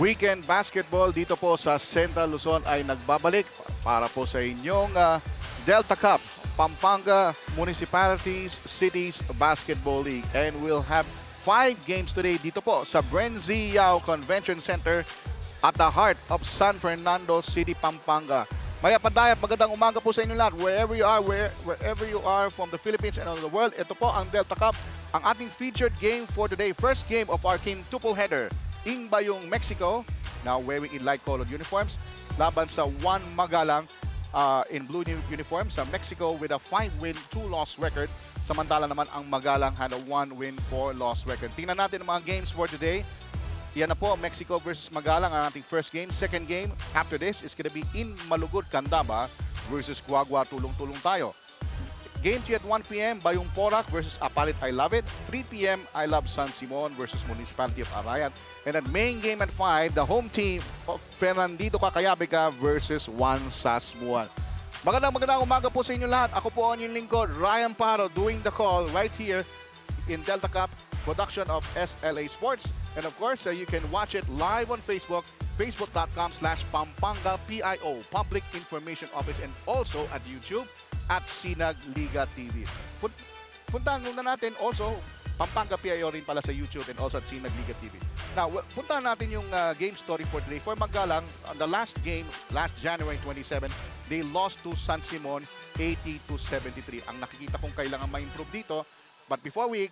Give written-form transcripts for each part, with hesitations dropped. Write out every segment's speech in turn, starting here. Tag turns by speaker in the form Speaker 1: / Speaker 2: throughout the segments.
Speaker 1: Weekend basketball dito po sa Central Luzon ay nagbabalik para po sa inyong Delta Cup, Pampanga Municipalities-Cities Basketball League. And we'll have 5 games today dito po sa BREN GUIAO Convention Center at the heart of San Fernando City, Pampanga. Maya padayap, magandang umaga po sa inyo lahat. Wherever you are from the Philippines and on the world, ito po ang Delta Cup, ang ating featured game for today. First game of our quintuple header. In BAYUNG, Mexico, now wearing in light-colored uniforms, laban sa MAGALANG in blue uniform sa Mexico with a 5-win, 2-loss record. Samantala naman ang MAGALANG had a 1-win, 4-loss record. Tingnan natin ang mga games for today. Yan na po, Mexico versus MAGALANG ang ating first game. Second game, after this, is gonna be in Malugod, Candaba versus Guagua. Tulong-tulong tayo. Game 2 at 1 p.m., Bayung Porac versus Apalit I Love It. 3 p.m., I Love San Simon versus Municipality of Arayat. And at main game at 5, the home team of FERNANDO Kakayabika versus Juan Sasmuan. Magandang umaga po sa inyo lahat. Ako po ang inyong lingkod, Ryan Paro, doing the call right here in Delta Cup, production of SLA Sports. And of course, you can watch it live on Facebook, facebook.com/Pampanga PIO, Public Information Office, and also at YouTube at Sinag Liga TV. Puntahan muna natin also Pampanga PIO rin pala sa YouTube and also at Sinag Liga TV. Now, puntahan natin yung game story for today. For MAGALANG, on the last game, last January 27, they lost to San Simon 80-73. Ang nakikita kong kailangan ma-improve dito. But before we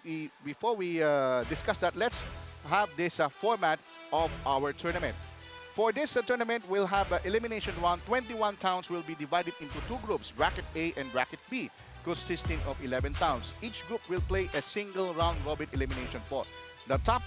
Speaker 1: discuss that, let's have this format of our tournament. For this tournament, we'll have an elimination round. 21 towns will be divided into 2 groups, Bracket A and Bracket B, consisting of 11 towns. Each group will play a single round-robin elimination pot. The top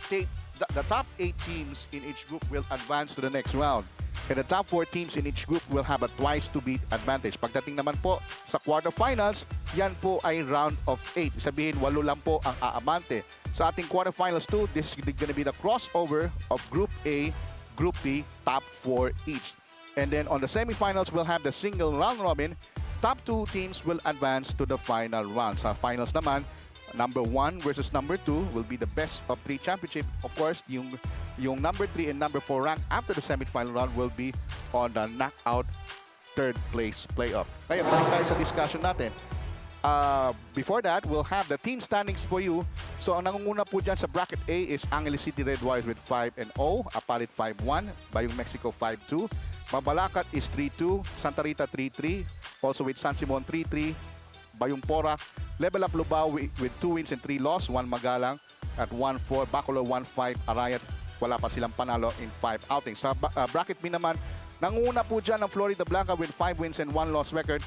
Speaker 1: 8 teams in each group will advance to the next round. And the top 4 teams in each group will have a twice-to-beat advantage. Pagdating naman po sa quarterfinals, yan po ay round of 8. Sabihin, 8 lang po ang aabante. Sa ating quarterfinals 2, this is going to be the crossover of Group A, Group B, top 4 each. And then on the semifinals, we'll have the single round robin. Top 2 teams will advance to the final round. Sa finals naman, number 1 versus number 2 will be the best of 3 championship. Of course, yung number 3 and number 4 rank after the semifinal round will be on the knockout third place playoff. Kaya balik tayo sa discussion natin. Before that, we'll have the team standings for you. So, ang nangunguna po dyan sa Bracket A is Angeles City Red Warriors with 5-0, Apalit 5-1, Bayung Mexico 5-2, Mabalacat is 3-2, Santa Rita 3-3, also with San Simon 3-3, Bayung Porac, Level Up Lubao with 2 wins and 3 loss, 1 Magalang at 1-4, Bacolor 1-5, Arayat, wala pa silang panalo in 5 outings. Sa Bracket B naman, nangunguna po dyan ang Florida Blanca with 5 wins and 1 loss record.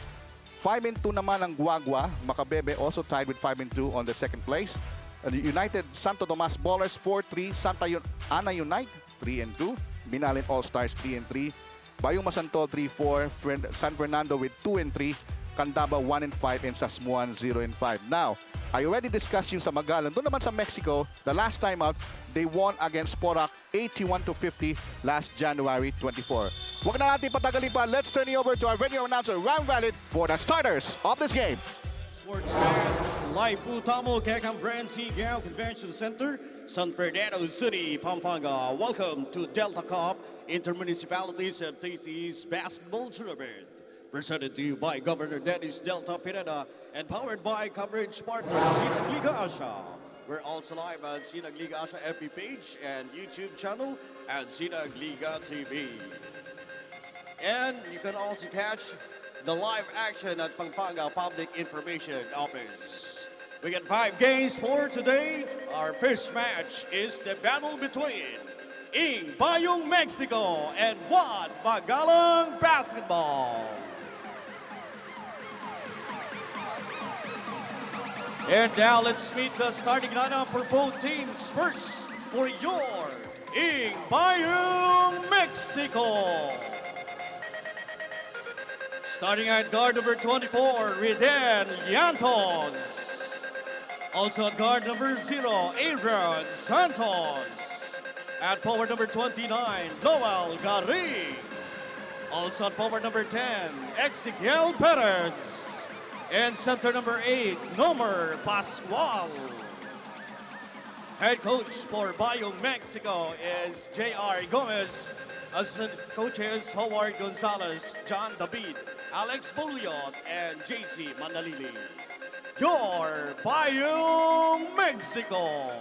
Speaker 1: 5-2 naman ang Guagua, Macabebe also tied with 5-2 on the second place. United Santo Tomas Ballers 4-3, Santa Ana Unite 3-2, Binalin All-Stars 3-3, Bayung Masantol 3-4, San Fernando with 2-3, Candaba 1-5, and Sasmuan 0-5. Now, I already discussed yung sa MAGALANG. Doon naman sa Mexico, the last time out, they won against Porac 81-50 last January 24. Huwag na natin patagalin pa. Let's turn it over to our video announcer, Ram Valid, for the starters of this game.
Speaker 2: Sports fans, live po tamo kekang BREN GUIAO Convention Center, San Fernando City, Pampanga. Welcome to Delta Cup Intermunicipalities-Cities Basketball Tournament. Presented to you by Governor Dennis Delta Pineda and powered by coverage partner Sinag Liga Asia. We're also live on Sinag Liga Asia FB page and YouTube channel and Sinag Liga TV. And you can also catch the live action at Pampanga Public Information Office. We got 5 games for today. Our first match is the battle between BAYUNG Mexico and MAGALANG Basketball. And now let's meet the starting lineup for both teams. First, for your BAYUNG Mexico. Starting at guard number 24, Reden Llantos. Also at guard number 0, Aaron Santos. At forward number 29, Lowell Garing. Also at forward number 10, Ezequiel Perez. And center number 8, Nomer Pascual. Head coach for BAYUNG Mexico is J.R. Gomez. Assistant coaches Howard Gonzalez, John David, Alex Bullion, and J.C. Manalili. Your BAYUNG Mexico.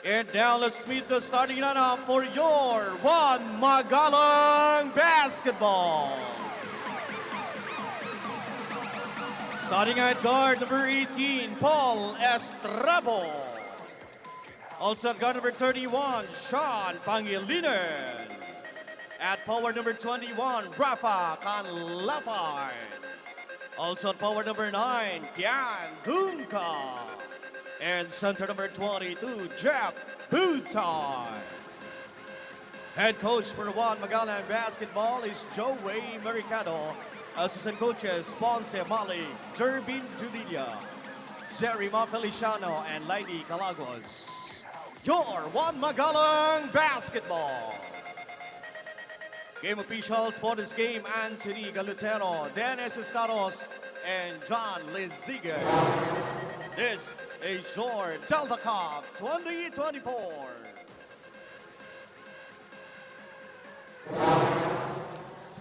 Speaker 2: And now let's meet the starting lineup for your MAGALANG Basketball. Starting at guard number 18, Paul Estrabo. Also at guard number 31, Sean Pangilinan. At forward number 21, Rafa Canlapay. Also at forward number 9, Kian Dunca. And center number 22, Jeff Butan. Head coach for MAGALANG Basketball is Joey Mercado. Assistant coaches, Ponce Mali, Jervin Judilia, Jerry Feliciano, and Lady Calagos. Your MAGALANG Basketball. Game officials for this game, Anthony Galutero, Dennis Escaros, and John Lizigas. This is your Delta Cup 2024.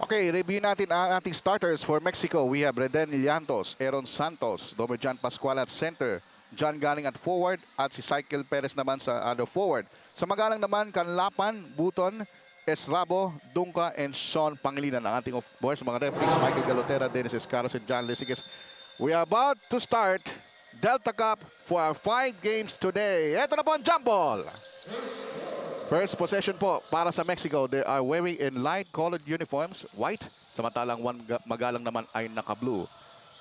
Speaker 1: Okay, review natin ang ating starters for Mexico. We have Reden Llantos, Aaron Santos, Domer John Pascual at center, John Galing at forward, at si Ezequiel Perez naman sa other forward. Sa Magalang naman, Canlapan, Buton, Esrabo, Dunca, and Sean Pangilinan. Ang ating, of course, mga referees, Michael Galotera, Dennis Escaros, and John Lizigas. We are about to start Delta Cup for our 5 games today. Ito na po ang jump ball. First possession po para sa Mexico. They are wearing in light-colored uniforms, white. Samantalang Magalang naman ay naka-blue.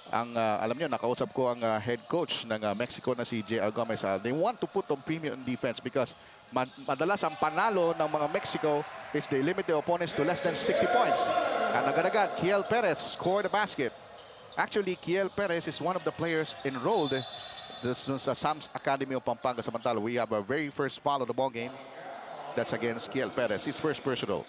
Speaker 1: Ang alam niyo, nakausap ko ang head coach ng Mexico na si J.R. Gomez. They want to put on premium defense because madalas ang panalo ng mga Mexico is they limit their opponents to less than 60 points. And agad-agad, Kiel Perez scored a basket. Actually, Kiel Perez is one of the players enrolled sa Sam's Academy of Pampanga. Samantala, we have our very first foul of the ball game. That's against Kiel Perez, his first personal.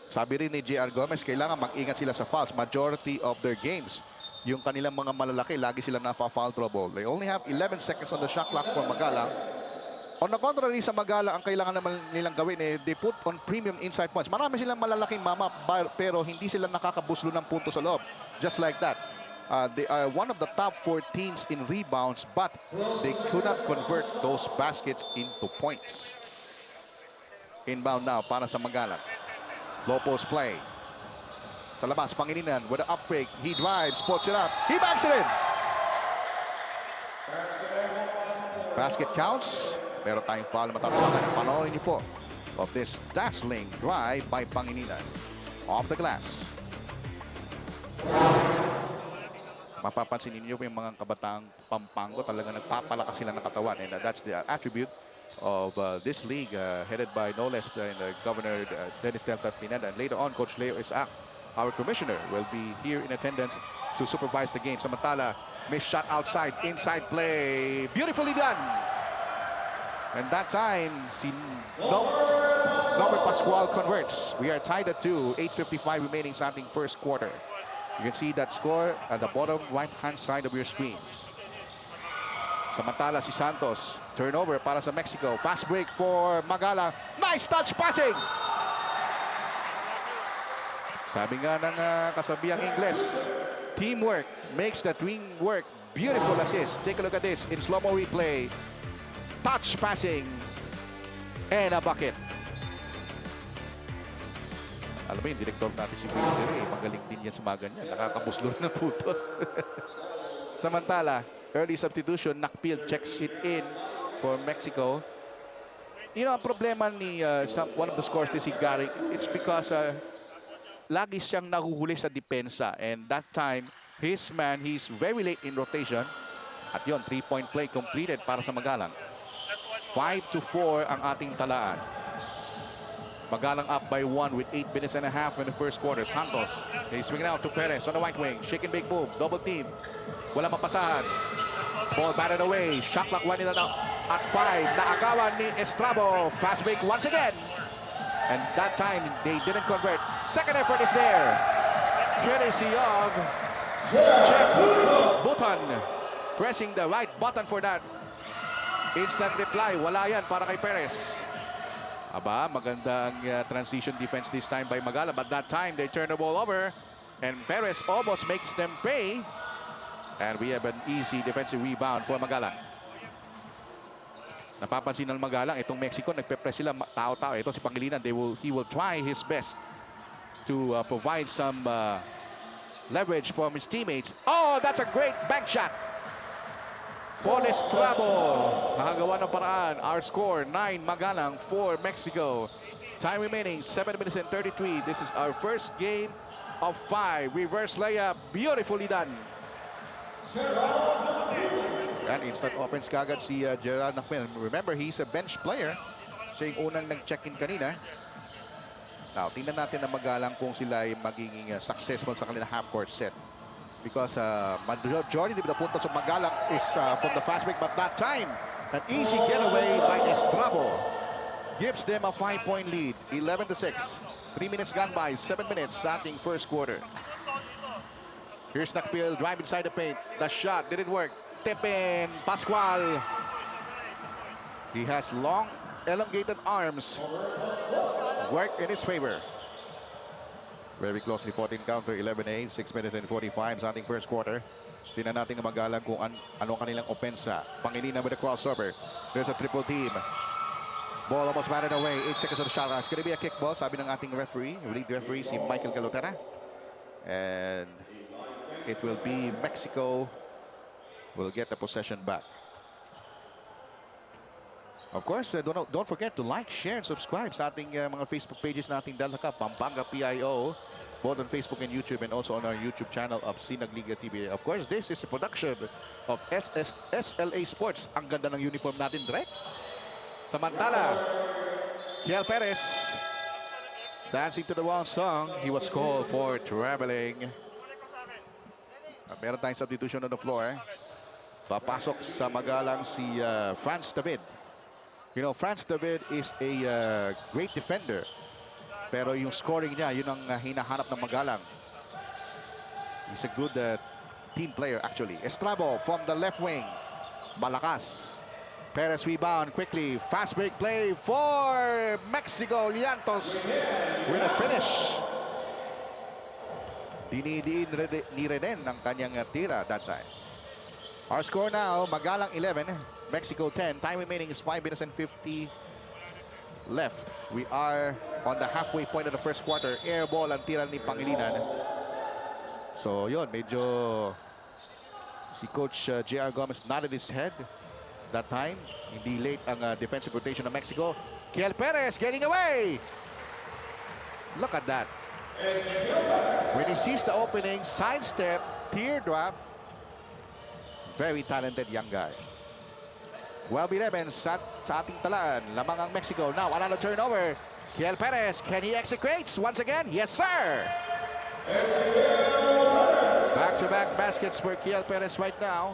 Speaker 1: Sabi rin ni J.R. Gomez, kailangan mag-ingat sila sa fouls. Majority of their games, yung kanilang mga malalaki, lagi sila na-foul trouble. They only have 11 seconds on the shot clock for Magalang. On the contrary sa Magalang, ang kailangan naman nilang gawin, they put on premium inside points. Marami silang malalaking mama, pero hindi sila nakakabuslo ng punto sa loob. Just like that. They are one of the top 4 teams in rebounds, but they could not convert those baskets into points. Inbound now para sa Magalang. Low post play. Sa labas, Pangilinan with an up fake. He drives, puts it up. He backs it in. Basket counts. Meron tayong foul na matatawagan. Panoorin niyo po of this dazzling drive by Pangilinan. Off the glass. Mapapansin ninyo yung mga kabataang Pampango, talaga nagpapalakas sila ng katawan. And that's the attribute of this league headed by no less than Governor Dennis Delta Pineda. And later on, Coach Leo Isaac, our commissioner, will be here in attendance to supervise the game. Samantala, missed shot outside, inside play. Beautifully done. And that time, si Nomer Pascual converts. We are tied at 2, 8:55 remaining sa ating first quarter. You can see that score at the bottom right-hand side of your screens. Samantala si Santos, turnover para sa Mexico. Fast break for Magalang. Nice touch passing! Sabi nga ng kasabiang Ingles, teamwork makes the dream work. Beautiful assist. Take a look at this in slow-mo replay. Touch passing and a bucket. Alam mo yung direktor natin si Peter, magaling din yan sa mga ganyan. Nakakabuslor ng putos. Samantala, early substitution, Nakpil checks it in for Mexico. You know, ang problema ni one of the scores ni si Gary, it's because lagi siyang nahuhuli sa depensa. And that time, he's very late in rotation. At yun, 3-point play completed para sa Magalang. 5-4 ang ating talaan. Magalang up by 1 with 8 minutes and a half in the first quarter. Santos, he's swinging out to Perez on the right wing. Shake and bake move, double team. Wala mapasahan. Ball batted away. Shot clock running at 5. Naagawan ni Estrabo. Fast break once again. And that time, they didn't convert. Second effort is there. Courtesy of Jeff Buton. Pressing the right button for that. Instant reply. Wala yan para kay Perez. Aba, magandang transition defense this time by Magalang. But that time, they turn the ball over. And Perez almost makes them pay. And we have an easy defensive rebound for Magalang. Napapansin ng Magalang, itong Mexico, nagpe-press sila tao-tao. Ito si Pangilinan, he will try his best to provide some leverage for his teammates. Oh, that's a great bank shot. Paul Estrabo, nakagawa ng paraan. Our score, 9 Magalang, 4 Mexico. Time remaining, 7 minutes and 33. This is our first game of 5. Reverse layup, beautifully done. And instant offense kagad si Gerald Nakpil. Remember, he's a bench player. Siya yung unang nag-check-in kanina. Now, tingnan natin na Magalang kung sila ay magiging successful sa kanilang half-court set. Because majority of the puntos of Magalang is from the fast break. But that time, an easy getaway by Estrabo gives them a 5-point lead. 11-6. 3 minutes gone by. 7 minutes sa ating first quarter. Here's Nakpil, drive inside the paint. The shot didn't work. Tip in, Pascual. He has long, elongated arms. Work in his favor. Very closely, 14 counter, 11-8, 6 minutes and 45 sa ating first quarter. Tingnan natin ang Magalang kung anong kanilang opensa. Pangilinan with a crossover. There's a triple team. Ball almost batted away. 8 seconds on the shot. It's gonna be a kickball, sabi ng ating referee. Lead referee si Michael Calotera. And it will be Mexico will get the possession back. Of course, don't forget to like, share, and subscribe sa ating mga Facebook pages nating Delta Cup, Pampanga PIO, both on Facebook and YouTube, and also on our YouTube channel of Sinag Liga TV. Of course, this is a production of SLA Sports. Ang ganda ng uniform natin, direct. Samantala, Kiel Perez, dancing to the wrong song. He was called for traveling. At meron tayong substitution on the floor. Papasok sa Magalang si Franz David. You know, Franz David is a great defender. Pero yung scoring niya, yun ang hinahanap ng Magalang. He's a good team player, actually. Estrabo from the left wing. Malakas. Perez rebound quickly. Fast break play for Mexico. Llantos with a finish. Dinidiin ni Reden ang kanyang tira that time. Our score now, Magalang 11. Mexico 10. Time remaining is 5 minutes and 50 left. We are on the halfway point of the first quarter. Air ball ang tira ni Pangilinan. So yun, medyo si Coach J.R. Gomez nodded his head that time. Hindi late ang defensive rotation of Mexico. Kiel Perez getting away. Look at that. When he sees the opening, sidestep, teardrop. Very talented young guy. 12-11 sa ating talaan. Lamang ang Mexico. Now, another turnover. Kiel Perez, can he execrate once again? Yes, sir! Back-to-back baskets for Kiel Perez right now.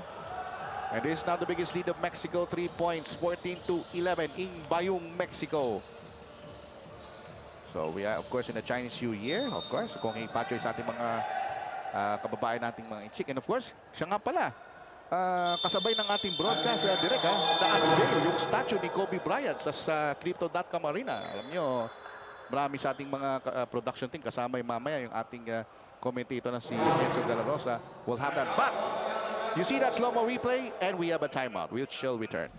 Speaker 1: And this is now the biggest lead of Mexico. 3 points, 14-11 in BAYUNG, Mexico. So, we are, of course, in the Chinese New Year. Of course, kung ipatchoy sa ating mga kababayan nating mga chick. And of course, siya nga pala. Kasabay ng ating broadcast direct na-unveil yung statue ni Kobe Bryant sa Crypto.com Arena. Alam nyo, marami sa ating mga production team kasama yung mamaya yung ating commentator na si Enzo De La Rosa will have that. But you see that slow-mo replay and we have a timeout. We shall return.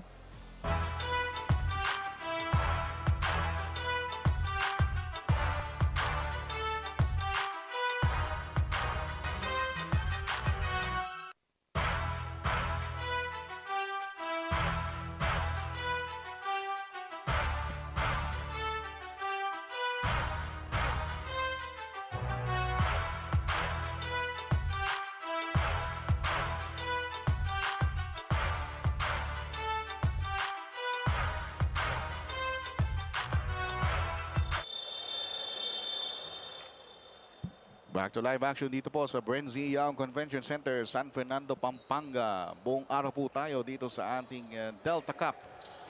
Speaker 1: Back to live action dito po sa BREN Convention Center, San Fernando, Pampanga. Buong araw po tayo dito sa ating Delta Cup.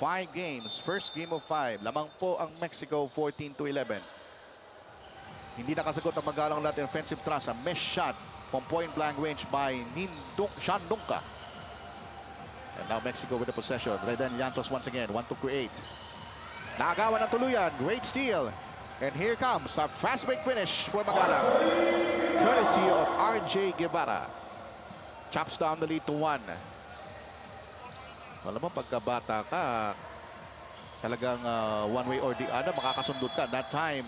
Speaker 1: 5 games, first game of 5. Lamang po ang Mexico 14-11. Hindi nakasagot ang Magalang Latin offensive thrust. A missed shot from point blank range by Shandongka. And now Mexico with the possession. Reden Llantos once again, 1 to create. Nakagawa ng tuluyan, great steal. And here comes a fast break finish for Magalang. Courtesy of RJ Guevara. Chops down the lead to 1. Alam mo, pagkabata ka, talagang one way or the other, makakasundot ka. That time,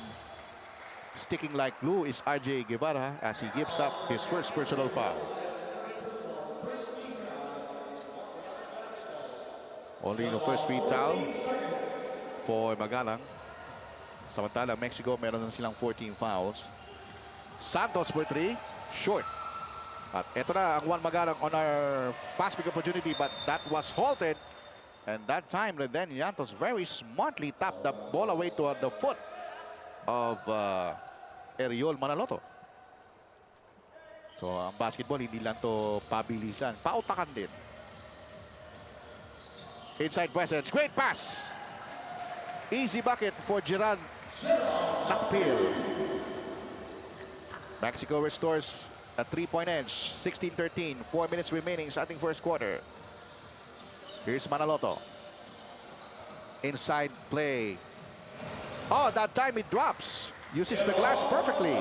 Speaker 1: sticking like glue is RJ Guevara as he gives up his first personal foul. Only the first free foul for Magalang. Samantala, Mexico, meron na silang 14 fouls. Santos for 3, short. At ito na ang Juan Magalang on our fast break opportunity, but that was halted. And that time, Reden Llantos very smartly tapped the ball away to the foot of Eriol Manaloto. So, ang basketball, hindi lang to pabilisan. Pautakan din. Inside presence, great pass. Easy bucket for Gerard Nakpil. Mexico restores a 3-point edge. 16-13. 4 minutes remaining sa ating first quarter. Here's Manaloto. Inside play. Oh, that time it drops. Uses the glass perfectly.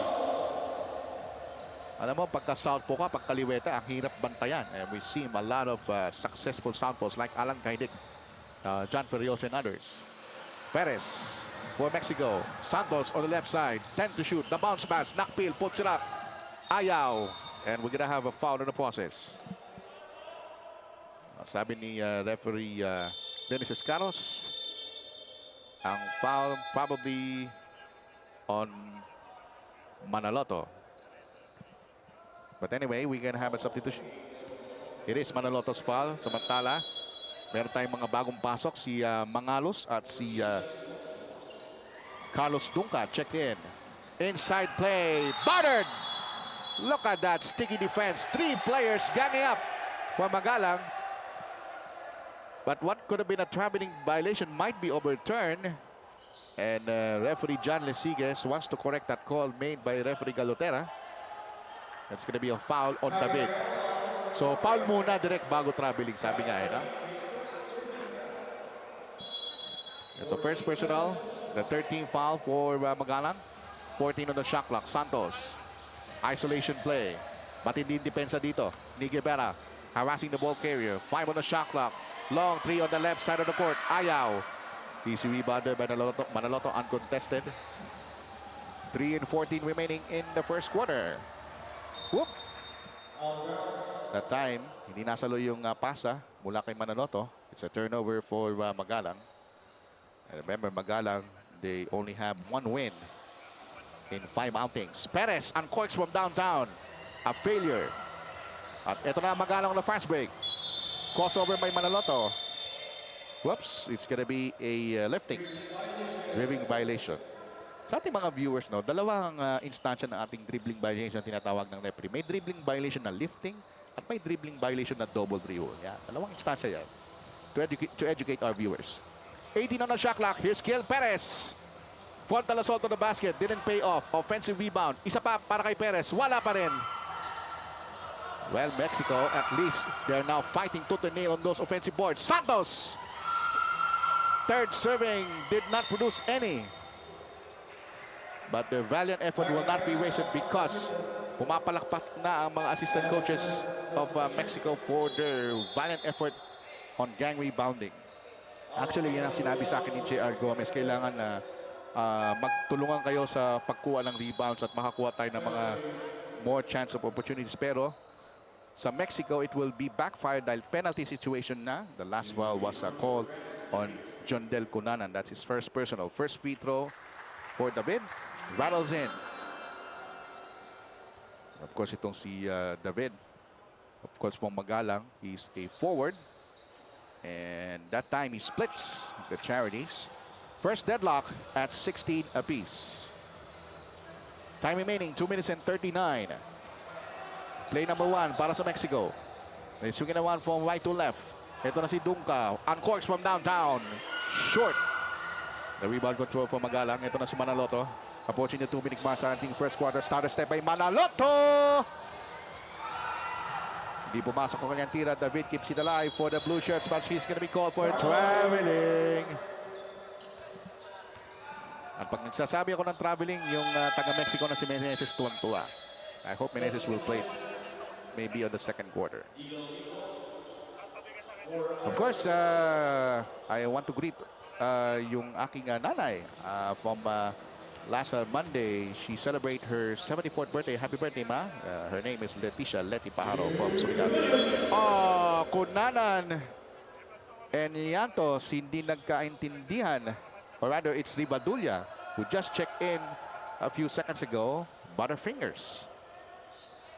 Speaker 1: Alam mo, pagka southpaw ka, pagkaliweta, ang hirap bantayan. And we've seen a lot of successful southpaws like Alan Kaidik, John Ferrios, and others. Perez for Mexico. Santos on the left side. 10 to shoot. The bounce pass. Nakpil puts it up. Ayaw. And we're gonna have a foul in the process. Sabi ni referee Dennis Escaros, ang foul probably on Manaloto. But anyway, we can have a substitution. It is Manaloto's foul. Samantala, meron tayong mga bagong pasok, si Mangalos at si Carlos Dunca checked in. Inside play, battered! Look at that sticky defense. 3 players ganging up for Magalang. But what could have been a traveling violation might be overturned. And referee John Lesigues wants to correct that call made by referee Galotera. It's going to be a foul on David. So foul muna direct bago traveling, sabi nga eh. No? It's a first personal. The 13th foul for Magalang. 14 on the shot clock. Santos. Isolation play. Matindi depensa dito. Ni Guevara harassing the ball carrier. 5 on the shot clock. Long 3 on the left side of the court. Ayaw. Easy rebounded by Manaloto uncontested. 3 and 14 remaining in the first quarter. Whoop. That time, hindi nasalo yung pasa mula kay Manaloto. It's a turnover for Magalang. And remember, Magalang, they only have 1 win in 5 outings. Perez uncorks from downtown. A failure. At ito na Magalang on the fast break. Crossover by Manaloto. Whoops, it's gonna be a lifting. Dribbling violation. Sa ating mga viewers, no, dalawang instansya ng ating dribbling violation na tinatawag ng referee. May dribbling violation na lifting at may dribbling violation na double dribble. Yan, dalawang instansya yan. To educate our viewers. 18 on the shot clock. Here's Kiel Perez. Frontal assault on the basket. Didn't pay off. Offensive rebound. Isa pa para kay Perez. Wala pa rin. Well, Mexico, at least, they're now fighting tooth and nail on those offensive boards. Santos! Third serving did not produce any. But the valiant effort will not be wasted because pumapalakpak na ang mga assistant coaches of Mexico for their valiant effort on gang rebounding. Actually, yan ang sinabi sa akin ni J.R. Gomez. Kailangan na magtulungan kayo sa pagkuha ng rebounds at makakuha tayo ng mga more chance of opportunities. Pero sa Mexico, it will be backfired dahil penalty situation na. The last foul was a call on John Del Cunanan. That's his first personal. First free throw for David. Rattles in. Of course, itong si David. Of course, pong Magalang, he's a forward. And that time, he splits the charities. First deadlock at 16 apiece. Time remaining, 2 minutes and 39. Play number 1 para sa Mexico. They swing it one from right to left. Ito na si Dunca. Uncorks from downtown. Short. The rebound control for Magalang. Ito na si Manaloto. Approaching the 2-minute mark sa ating first quarter. Starter step by Manaloto. Hindi pumasok ang kanyang tira. David keeps it alive for the blue shirts, but he's going to be called for traveling. At pag nagsasabi ako ng traveling, yung taga-Mexico na si Meneses tuwang-tuwa. I hope Meneses will play maybe on the second quarter. Of course, I want to greet yung aking nanay from last Monday. She celebrated her 74th birthday. Happy birthday, ma. Her name is Leti Pajaro from Suriname. Kunanan and Liantos hindi nagkaintindihan. Or rather, it's Rivadulla who just checked in a few seconds ago. Butterfingers.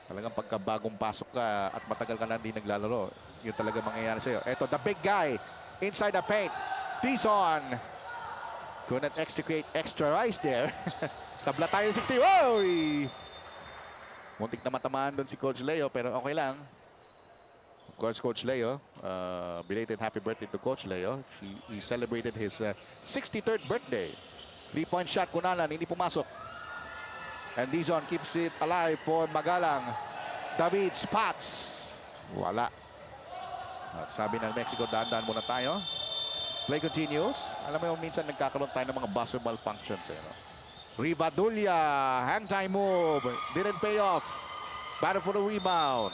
Speaker 1: Talagang pagkabagong pasok ka at matagal ka na hindi naglalaro, yun talaga mangyayari sa'yo. Ito, the big guy inside the paint. Tison. Couldn't extricate extra rise there. Tabla tayo 60. Oy! Muntik na matamaan doon si Coach Leo, pero okay lang. Of course, Coach Leo, belated happy birthday to Coach Leo. He celebrated his 63rd birthday. 3-point shot, Kunanan, hindi pumasok. And Dizon keeps it alive for Magalang. David spots. Wala. At sabi ng Mexico, dahan-dahan muna tayo. Play continues. Alam mo yung minsan nagkakaroon tayo ng mga buzzer malfunctions. No? Rivadulla, hang time move. Didn't pay off. Battle for the rebound.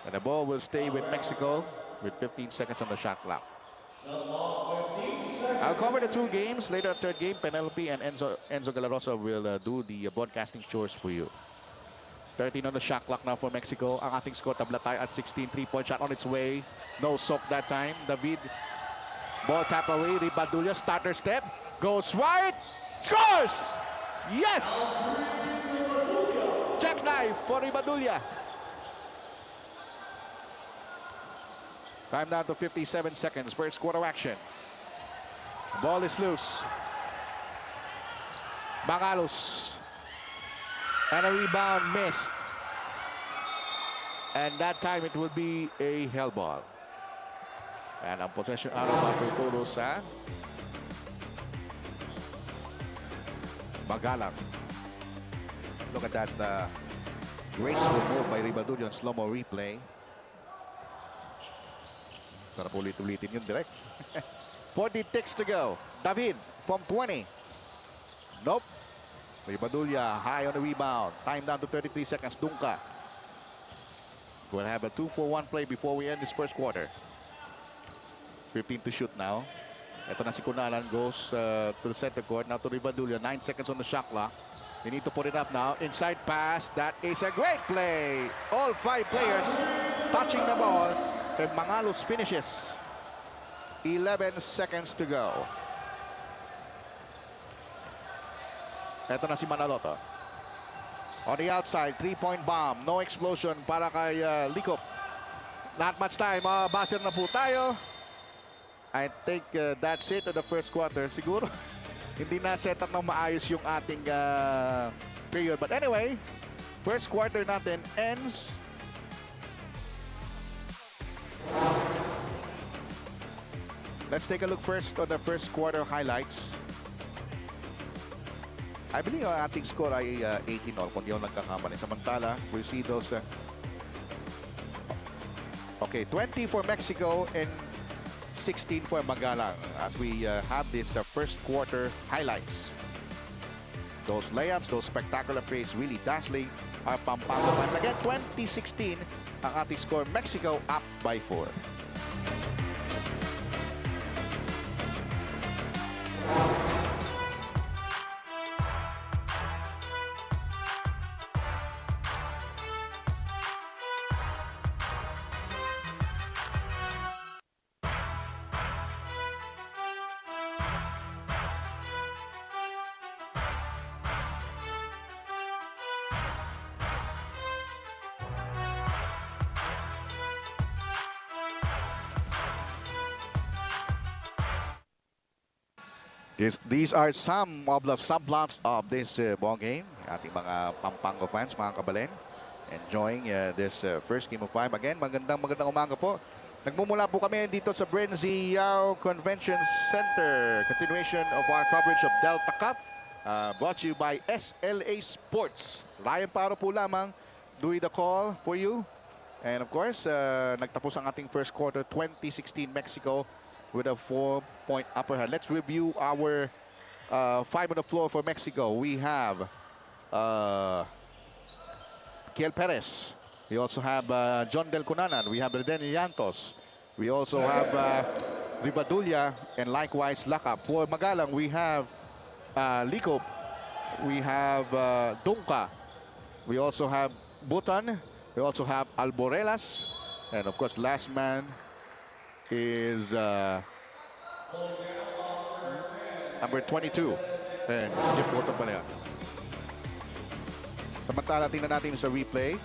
Speaker 1: And the ball will stay with Mexico with 15 seconds on the shot clock. I'll cover the 2 games. Later, third game, Penelope and Enzo Galarosa will do the broadcasting chores for you. 13 on the shot clock now for Mexico. Ang ating score, tabla tayo at 16. 3-point shot on its way. No soak that time. David, ball tap away. Rivadulla, starter step. Goes right. Scores! Yes! Jackknife for Rivadulla. Time down to 57 seconds. First quarter action. Ball is loose. Bangalos. And a rebound missed. And that time it will be a hell ball. And ang possession araw matuturo sa Magalang. Look at that graceful move by Rivadulla on slow-mo replay. Sarap ulit-ulitin yun direct. 40 ticks to go. David from 20. Nope. Rivadulla high on the rebound. Time down to 33 seconds. Dunca. We'll have a 2-for-1 play before we end this first quarter. 15 to shoot now. Ito na si Kunanan goes to the center court. Now to Rivadulla. 9 seconds on the shot clock. They need to put it up now. Inside pass. That is a great play. All 5 players touching the ball. And Mangalos finishes. 11 seconds to go. Ito na si Manaloto. On the outside, 3-point bomb. No explosion para kay Likop. Not much time. Buzzer na po tayo. I think that's it in the first quarter. Siguro, hindi na set up ng maayos yung ating period. But anyway, first quarter natin ends. Let's take a look first on the first quarter highlights. I believe ang ating score ay 18-all kung di ako nagkakamali. Samantala, we'll see those. Okay, 20 for Mexico and 16 for Magalang as we have this first quarter highlights. Those layups, those spectacular plays really dazzling our Pampanga fans. Again, 20-16 ang ating score. Mexico up by 4. These are some of the subplots of this ball game. Ating mga Pampanga fans, mga kabalen, enjoying this first game of 5. Again, magandang umaga po. Nagmumula po kami dito sa BREN GUIAO Convention Center. Continuation of our coverage of Delta Cup. Brought to you by SLA Sports. Ryan Paro po lamang doing the call for you. And of course, nagtapos ang ating first quarter 2016 Mexico with a 4-point upper hand. Let's review our 5 on the floor for Mexico. We have Kiel Perez. We also have John Del Cunanan. We have Reden Llantos. We also have Rivadulla and likewise Lakap. For Magalang, we have Likop. We have Dunca. We also have Butan. We also have Alborelas. And of course, last man is number 22. And Jeff Butan pala yan. Samantala, tingnan natin sa replay.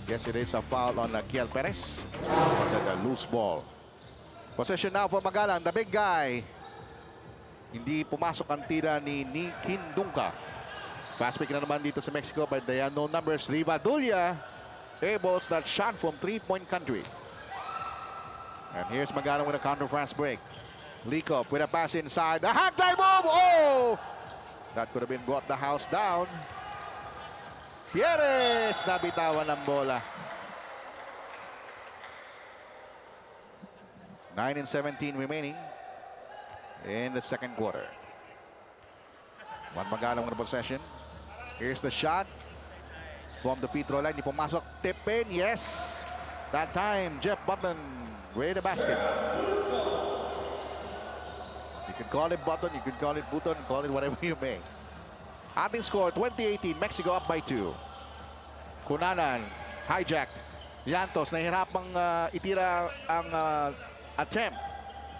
Speaker 1: Yes, it is a foul on Kiel Perez. Under the loose ball. Possession now for Magalang. The big guy. Hindi pumasok ang tira ni Nikin Dunca. Fast pick na naman dito sa Mexico by the unknown numbers. Rivadulla airballs that shot from three-point country. And here's Magalang with a counter fast break. Likop with a pass inside. The hang time move! Oh! That could have been brought the house down. Pierres nabitawan ng bola. 9:17 remaining in the second quarter. One Magalang with the possession. Here's the shot from the free throw line. Di pumasok. Tip in. Yes. That time, Jeff Button with the basket. You can call it Button, you can call it Button, call it whatever you may. Ating score, 2018, Mexico up by 2. Cunanan, hijack. Llantos, nahihirapang itira ang attempt.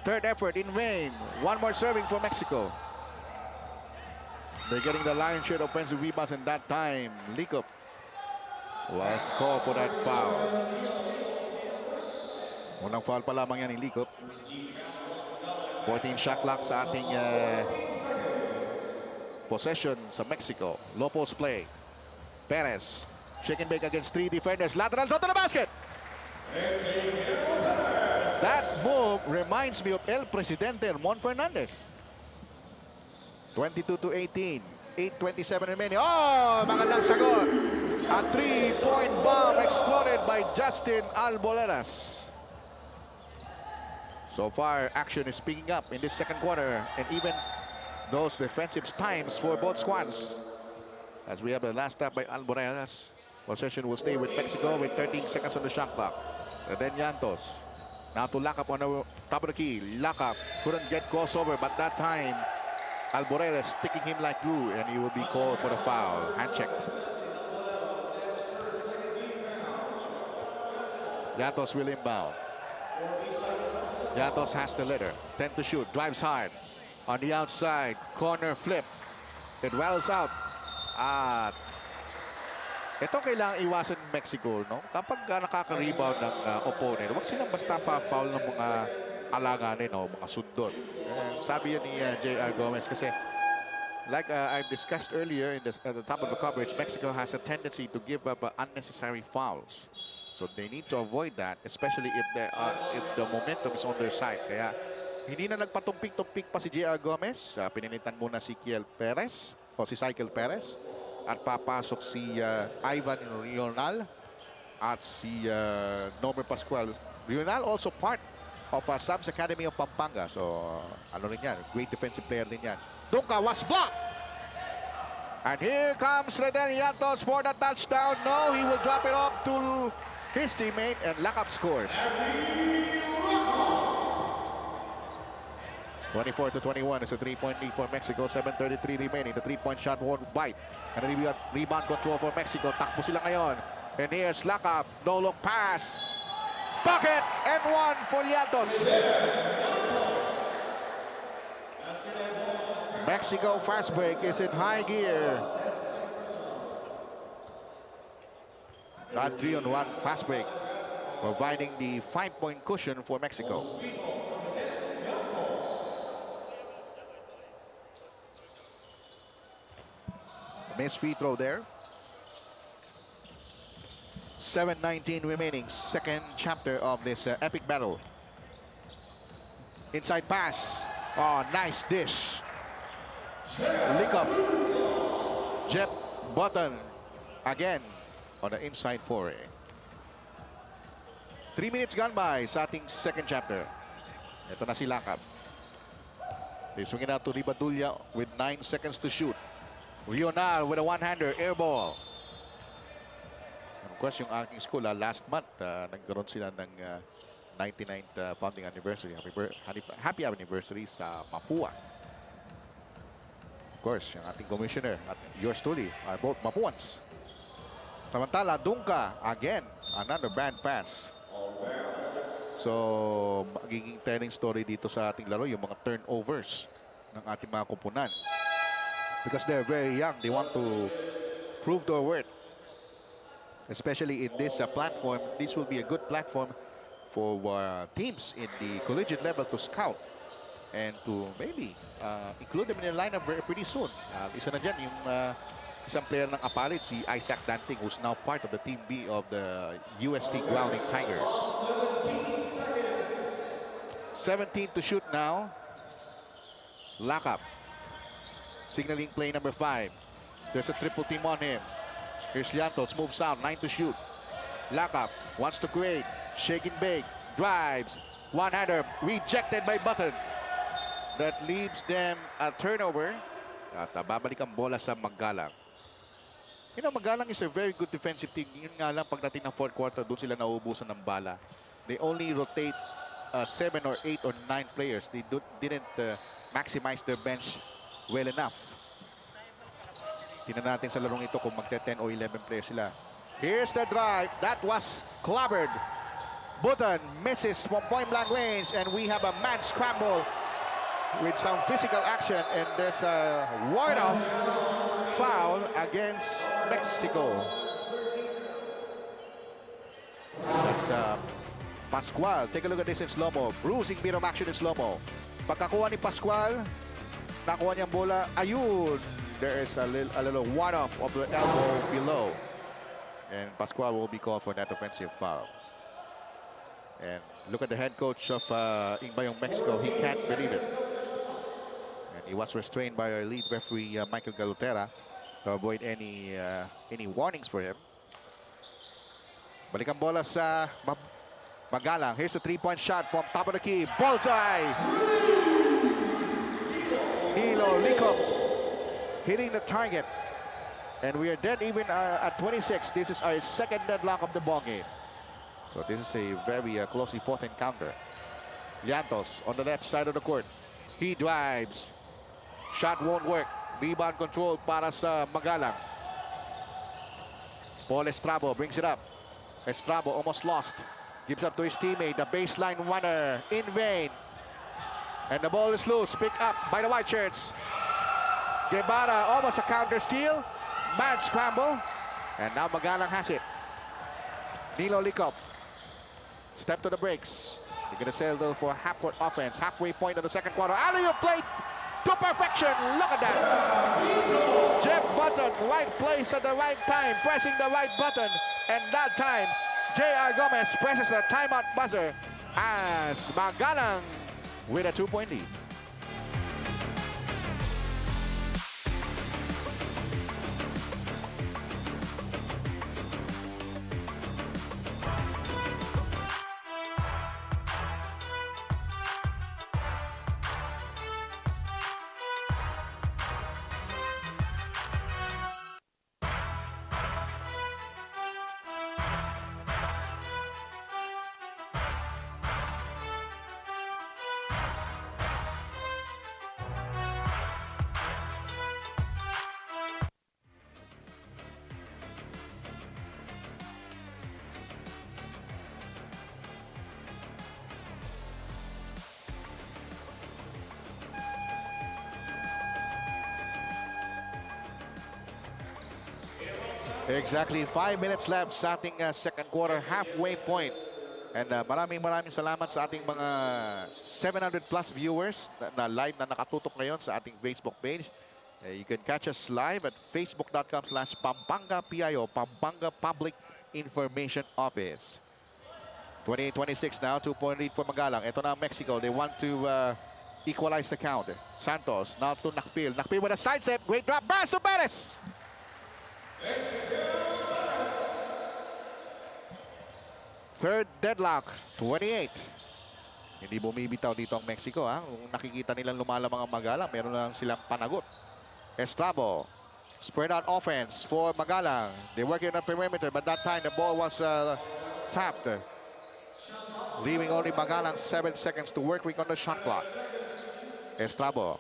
Speaker 1: Third effort in vain. One more serving for Mexico. They're getting the lion's share of offensive rebounds, and that time, Likop was called for that foul. Unang foul pa lamang yan ni Likop. 14 shot clock sa ating possession sa Mexico. Low post play. Perez, shake and bake against 3 defenders. Laterals onto the basket. That move reminds me of El Presidente Mon Fernandez. 22-18. 8:27 remaining. Oh, magandang sagot. A 3-point bomb exploded by Justin Alborelas. So far, action is picking up in this second quarter, and even those defensive times for both squads. As we have the last tap by Alborelas, possession will stay with Mexico with 13 seconds on the shot clock. And then Llantos. Now to Lakap on the top of the key. Lakap couldn't get crossover, but that time, Alborelas sticking him like glue, and he will be called for the foul. Hand check. Llantos will inbound. Llantos has the leader. 10 to shoot. Drives hard. On the outside. Corner flip. It wells out. At ito kailangan iwasan ng Mexico, no? Kapag nakaka-rebound ng opponent, huwag silang basta pa-foul ng mga alanganin, no? Mga sundot. Sabi yan ni J.R. Gomez kasi like I've discussed earlier at the top of the coverage, Mexico has a tendency to give up unnecessary fouls. So they need to avoid that, especially if the momentum is on their side. Kaya hindi na nagpatumpik-tumpik pa si J.R. Gomez. Pininitan muna si Kiel Perez o si Cycle Perez. At papasok si Ivan Rional at si Nomer Pascual. Rional also part of Sam's Academy of Pampanga. So ano rin yan, great defensive player din yan. Dunca was blocked. And here comes Reden Llantos for the touchdown. No, he will drop it off to his teammate, and Lakap scores. 24-21 is a 3-point lead for Mexico. 7:33 remaining. The 3-point shot won't bite. And a rebound control for Mexico. Takbo sila ngayon. And here's Lakap. No look pass. Bucket and one for Llantos. Mexico fast break is in high gear. That 3-on-1 fast break, providing the 5-point cushion for Mexico. Missed free throw there. 7:19 remaining. Second chapter of this epic battle. Inside pass. Oh, nice dish. Lick up. Jeff Button again on the inside foray. 3 minutes gone by sa ating second chapter. Ito na si Lakab. They swing it out to Ribadulya with 9 seconds to shoot. Rional with a one-hander, air ball. And of course, yung aking school, last month, nagkaroon sila ng 99th founding anniversary. Happy anniversary sa Mapua. Of course, yung ating commissioner at yours truly are both Mapuans. Samantala, Dunka, again, another bad pass. So, magiging telling story dito sa ating laro, yung mga turnovers ng ating mga kupunan. Because they're very young, they want to prove their worth. Especially in this platform, this will be a good platform for teams in the collegiate level to scout and to maybe include them in the lineup pretty soon. Isa na dyan, yung isang player ng Apalit, si Isaac Danting, who's now part of the Team B of the UST Grounding Tigers. 17 to shoot now. Lakab. Signaling play number 5. There's a triple team on him. Here's Llantos, moves out, 9 to shoot. Lakab wants to create. Shaking big. Drives. One-hander. Rejected by Button. That leaves them a turnover. At babalik ang bola sa Magalang. You know, Magalang is a very good defensive team. Yun nga lang, pagdating ng fourth quarter, doon sila nauubusan ng bala. They only rotate 7 or 8 or 9 players. They didn't maximize their bench well enough. Tingnan natin sa larong ito kung magte-10 o 11 players sila. Here's the drive. That was clobbered. Button misses from point-blank range, and we have a man scramble with some physical action, and there's a ward-off foul against Mexico. That's Pascual. Take a look at this in slow-mo. Bruising bit of action in slow-mo. Pagkakuha ni Pascual, nakuha niyang bola. Ayun! There is a little ward-off of the elbow below. And Pascual will be called for that offensive foul. And look at the head coach of BAYUNG Mexico. He can't believe it. And he was restrained by our lead referee, Michael Galutera, to avoid any warnings for him. Balik ang bola sa Magalang. Here's a three-point shot from top of the key. Bullseye! Hilo Licop hitting the target. And we are dead even at 26. This is our second deadlock of the ball game. So this is a very closely fought encounter. Llantos on the left side of the court. He drives. Shot won't work. Rebound control para sa Magalang. Paul Estrabo brings it up. Estrabo almost lost. Gives up to his teammate, the baseline runner, in vain. And the ball is loose, picked up by the white shirts. Guevara, almost a counter steal. Man scramble. And now Magalang has it. Nilo Licop. Step to the breaks. They're going to settle for half-court offense. Halfway point of the second quarter. Alley-oop play to perfection. Look at that. Jeff Button, right place at the right time, pressing the right button. And that time, J.R. Gomez presses the timeout buzzer as Magalang with a 2-point lead. Exactly 5 minutes left sa ating second quarter, halfway point. And maraming salamat sa ating mga 700 plus viewers na live na nakatutok ngayon sa ating Facebook page. You can catch us live at facebook.com/Pampanga PIO, Pampanga Public Information Office. 28-26 now, 2-point lead for Magalang. Ito na Mexico. They want to equalize the count. Santos now to Nakpil. Nakpil with a side step. Great drop. Pass to Perez. Third deadlock, 28. Hindi bumibitaw dito ang Mexico. Kung nakikita nilang lumalamang ang Magalang, meron lang silang panagot. Estrabo, spread out offense for Magalang. They working on perimeter, but that time the ball was tapped. Leaving only Magalang 7 seconds to work on the shot clock. Estrabo,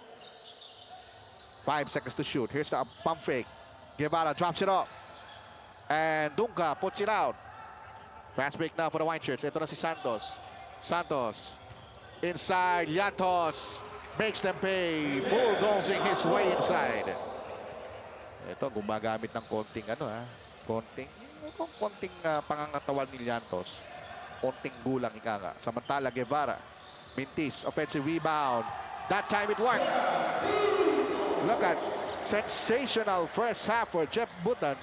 Speaker 1: 5 seconds to shoot. Here's the pump fake. Guevara drops it off. And Dunca puts it out. Fast break now for the white shirts. Ito na si Santos. Santos inside. Llantos makes them pay. Bulldozing his way inside. Ito gumagamit ng konting konting pangangatawan ni Llantos. Konting gulang ika nga. Samantala Guevara. Mintis offensive rebound. That time it worked. Look at sensational first half for Jeff Butan.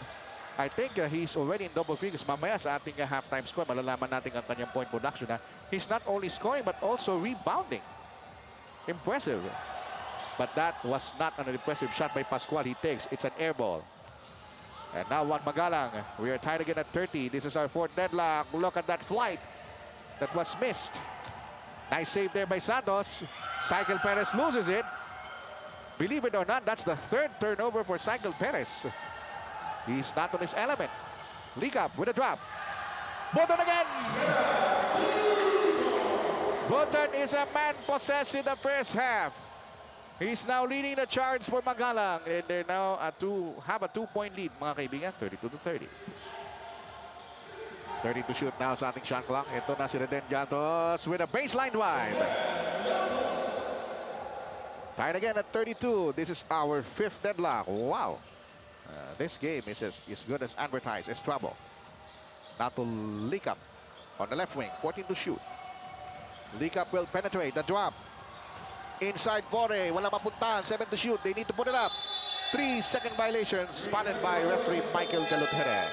Speaker 1: I think he's already in double figures. Mamaya sa ating halftime score, malalaman natin ang kanyang point production. He's not only scoring but also rebounding. Impressive. But that was not an impressive shot by Pascual. He takes. It's an air ball. And now one Magalang. We are tied again at 30. This is our fourth deadlock. Look at that flight that was missed. Nice save there by Santos. Cycle Perez loses it. Believe it or not, that's the third turnover for Cycle Perez. He's not on his element. Leak up with a drop. Botan again! Botan is a man possessed in the first half. He's now leading the charge for Magalang. And they're now have a 2-point lead, mga kaibigan, 32-30. 30 to shoot now sa ating shot clock. Ito na si Reden Llantos with a baseline drive. Tied again at 32. This is our fifth deadlock. Wow. This game is as good as advertised. It's trouble. Now to Leak up on the left wing. 14 to shoot. Leak up will penetrate. The drop. Inside Bore. Wala mapuntahan. 7 to shoot. They need to put it up. 3-second violation spotted by referee Michael Galutere.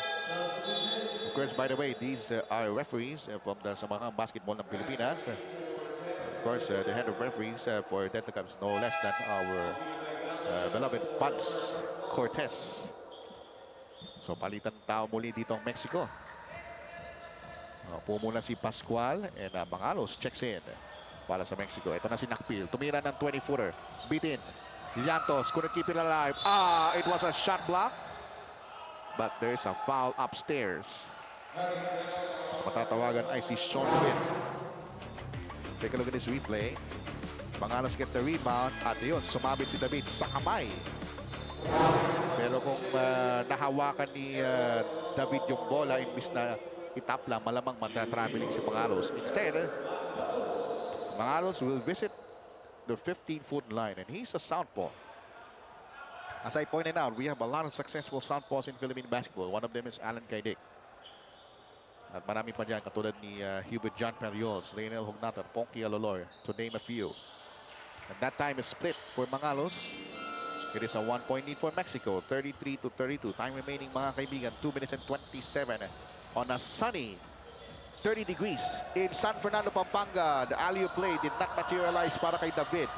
Speaker 1: Of course, by the way, these are referees from the Samahang Basketball ng Pilipinas. Of course, the head of referees for Delta Cups, no less than our beloved Buds Cortez. So palitan tao muli dito ang Mexico. Po muna si Pascual and Mangalos checks in para sa Mexico. Ito na si Nakpil. Tumira ng 20-footer. Beat in. Llantos couldn't keep it alive. It was a shot block. But there's a foul upstairs. Matatawagan ay si Sean Witt. Take a look at this replay. Mangalos get the rebound. At yun, sumabit si David sa kamay. Pero kung nahawakan ni David yung bola, imbis na itap lang, malamang matatraveling si Mangalos. Instead, Mangalos will visit the 15-foot line, and he's a southpaw. As I pointed out, we have a lot of successful southpaws in Philippine basketball. One of them is Alan Kaidik. At marami pa dyan, katulad ni Hubert John Periols, Leonel Hugnatan, Ponky Aloloy, to name a few. And that time is split for Mangalos. It is a 1-point lead for Mexico, 33-32. Time remaining, mga kaibigan, 2 minutes and 27 on a sunny 30 degrees in San Fernando, Pampanga. The alley-oop play did not materialize para kay David.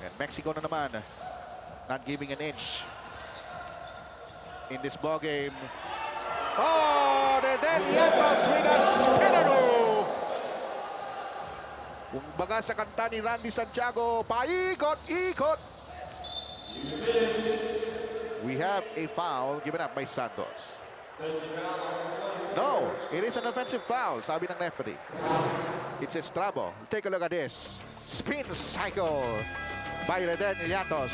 Speaker 1: And Mexico na naman, not giving an inch in this ball game. Then Llantos with a spinner. Kung baga sa kanta ni Randy Santiago, paikot-ikot. We have a foul given up by Santos. No, it is an offensive foul, sabi ng referee. It's Estrabo. Take a look at this. Spin cycle by Reden Llantos.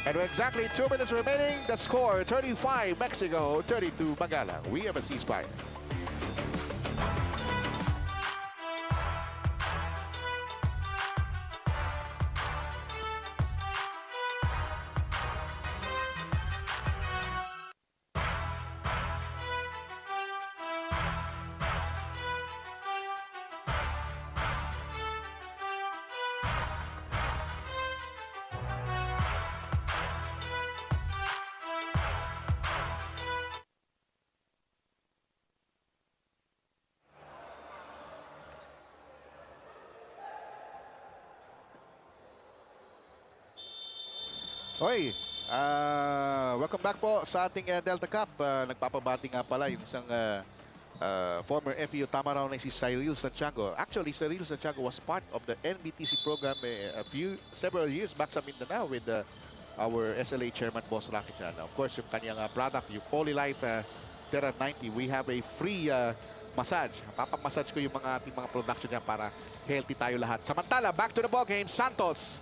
Speaker 1: And with exactly 2 minutes remaining, the score 35 Mexico, 32 Magalang. We have a ceasefire. Oy, welcome back po sa ating Delta Cup. Nagpapabati nga pala yung isang former FEU tama raw na si Cyril Santiago. Actually, Cyril Santiago was part of the NBTC program several years back sa Mindanao with our SLA chairman, Boss Rocky Chan. Of course, yung kanyang product, yung Polylife Terra 90, we have a free massage. Papamassage ko yung mga ating mga production niya para healthy tayo lahat. Samantala, back to the ball game. Santos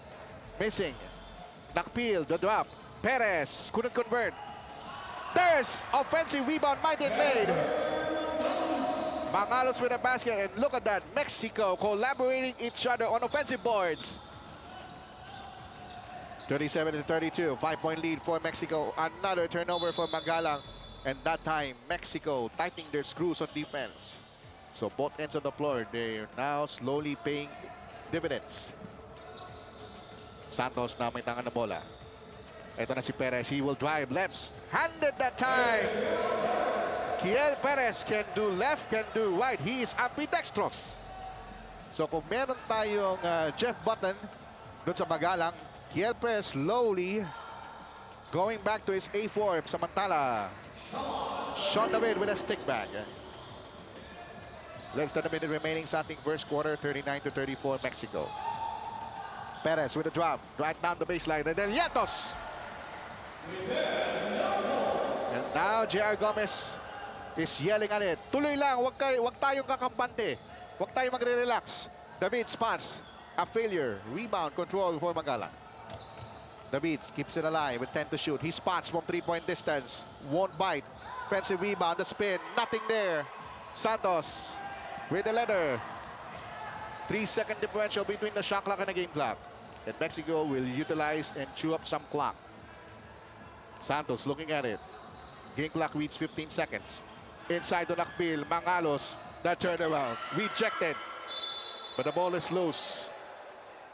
Speaker 1: missing. Nakpil, the drop. Perez couldn't convert. There's offensive rebound, might it made. Mangalos with a basket, and look at that. Mexico collaborating each other on offensive boards. 37-32, 5-point lead for Mexico. Another turnover for Magalang. And that time, Mexico tightening their screws on defense. So both ends of the floor, they're now slowly paying dividends. Santos na may tangan na bola. Ito na si Perez. He will drive lefts. Handed that time. Kiel Perez can do left, can do right. He is ambidextrous. So kung meron tayong Jeff Button doon sa Magalang, Kiel Perez slowly going back to his A form. Samantala, Sean David with a stick back. Less than a minute remaining sa ating first quarter. 39-34 Mexico. Perez with a drop, right down the baseline, and then Yantos. And now J.R. Gomez is yelling at it. Tuloy lang, wag tayong kakampante. Wag tayong magre-relax. David spots a failure. Rebound control for Magalang. David keeps it alive with 10 to shoot. He spots from 3-point distance. Won't bite. Offensive rebound, the spin, nothing there. Santos with the leather. 3-second differential between the shot clock and the game clock. And Mexico will utilize and chew up some clock. Santos looking at it. Game clock reads 15 seconds. Inside to Nakpil, Mangalos, that turnaround, rejected. But the ball is loose.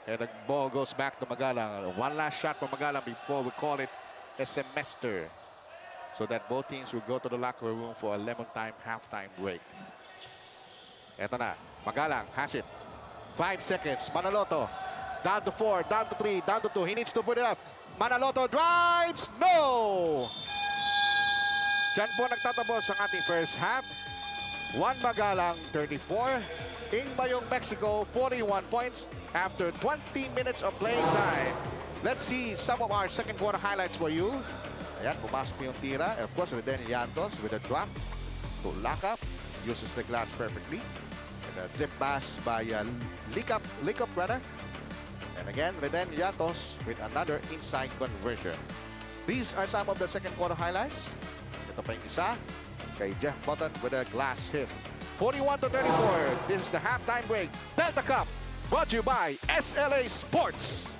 Speaker 1: And the ball goes back to Magalang. One last shot for Magalang before we call it a semester. So that both teams will go to the locker room for a lemon time halftime break. Eto na, Magalang has it. 5 seconds, Manaloto. Down to 4, down to 3, down to 2. He needs to put it up. Manaloto drives. No! Diyan po nagtatapos ang ating first half. 1 Magalang, 34. Bayung, Mexico, 41 points after 20 minutes of playing time. Let's see some of our second quarter highlights for you. Ayan, pumasok po yung tira. And of course, Reden Yantos with a drop to lock up. Uses the glass perfectly. And a zip pass by Likap rather. And again, Reden Yantos with another inside conversion. These are some of the second quarter highlights. Ito pa yung isa kay Jeff Button with a glass hit. 41-34. This is the halftime break. Delta Cup brought to you by SLA Sports.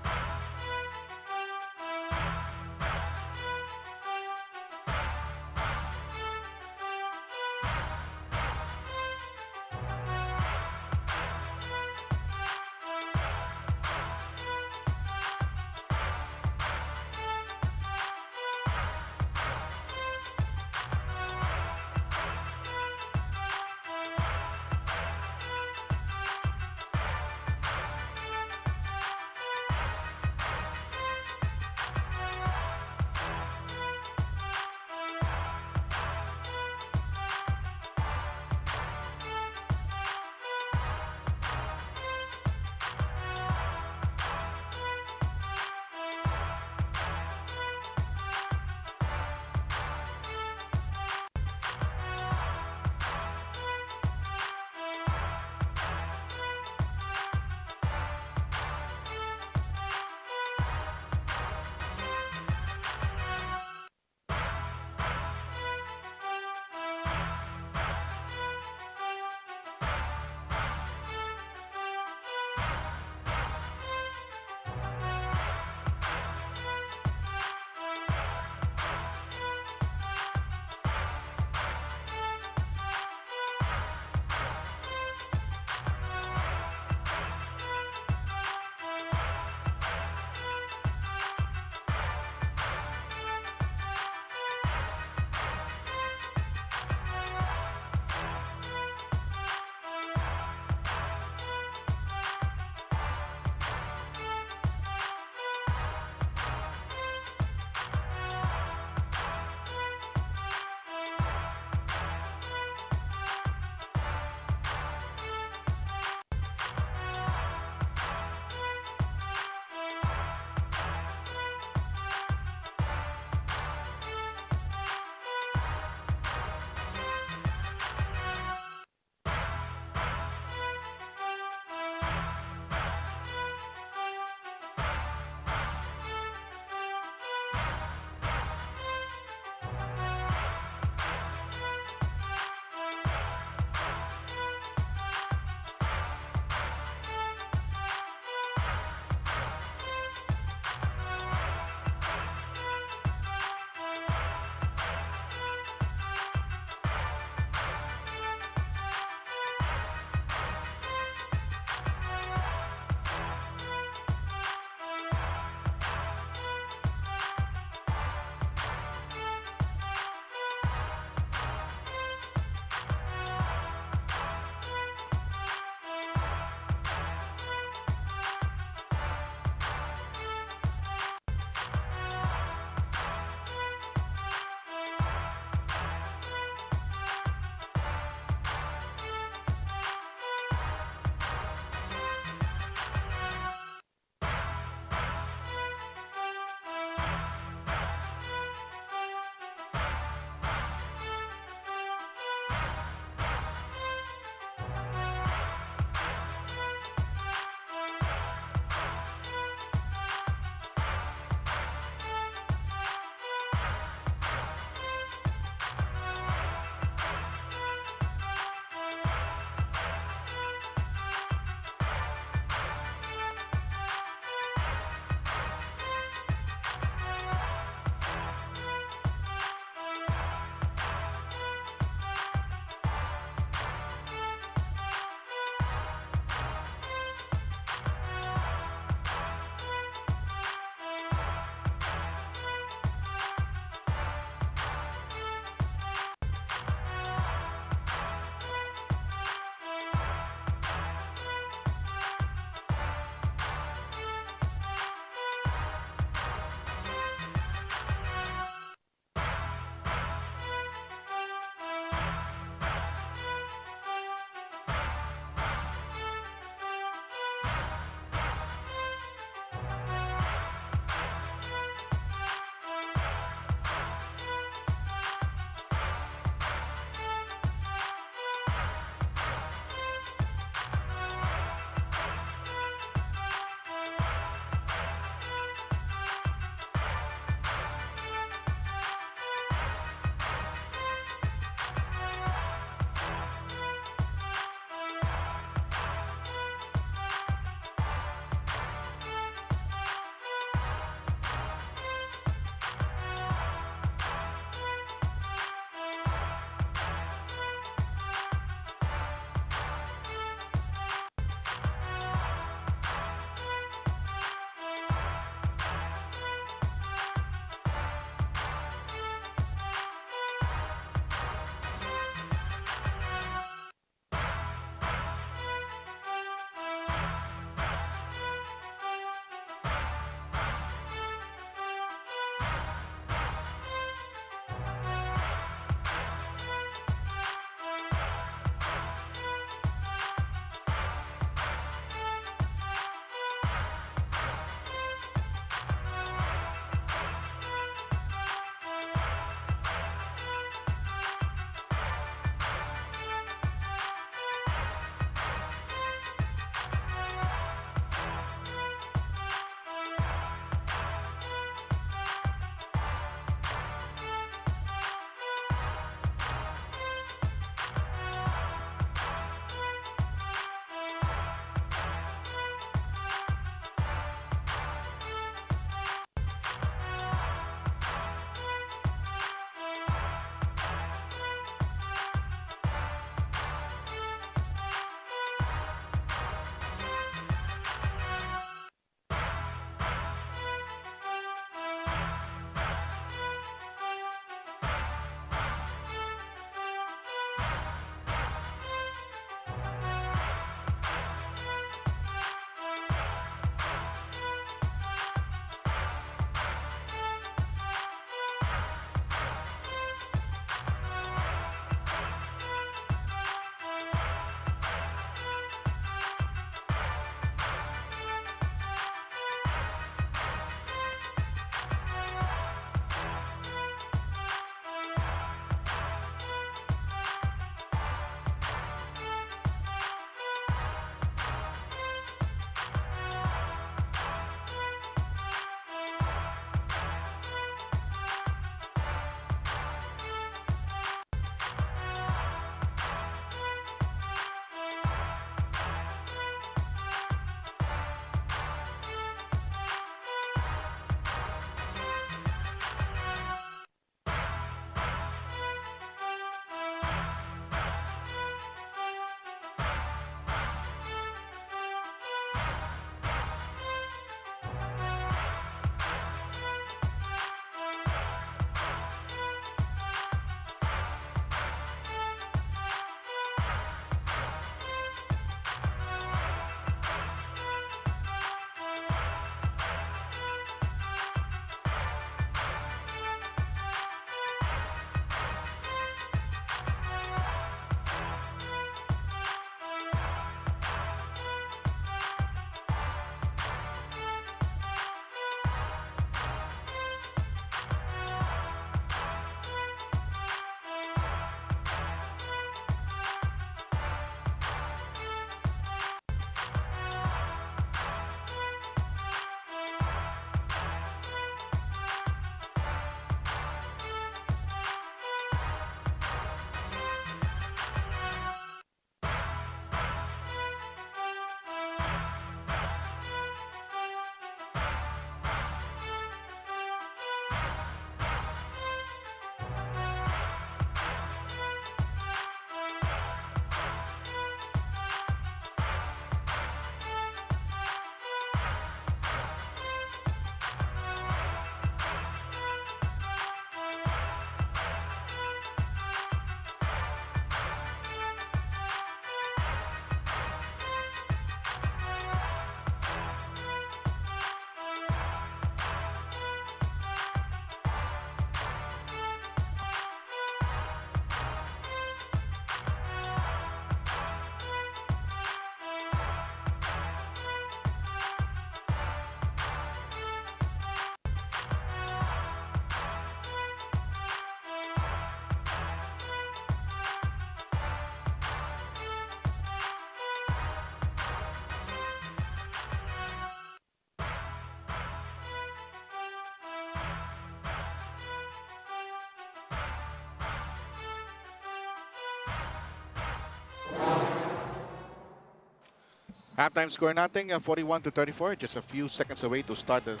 Speaker 1: Halftime score natin, 41-34. Just a few seconds away to start the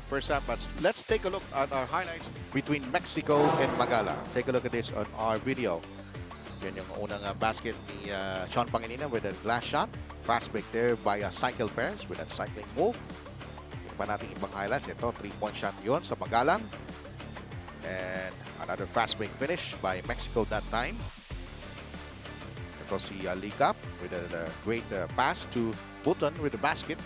Speaker 1: first half. But let's take a look at our highlights between Mexico and Magalang. Take a look at this on our video. Yan yung unang basket ni Sean Pangilinan with a glass shot. Fast break there by Cycle Pairs with a cycling move. Yung pa natin ibang highlights. Ito, 3-point shot yun sa Magalang. And another fast break finish by Mexico that time. Ito si Likap with a great pass to Button with the basket.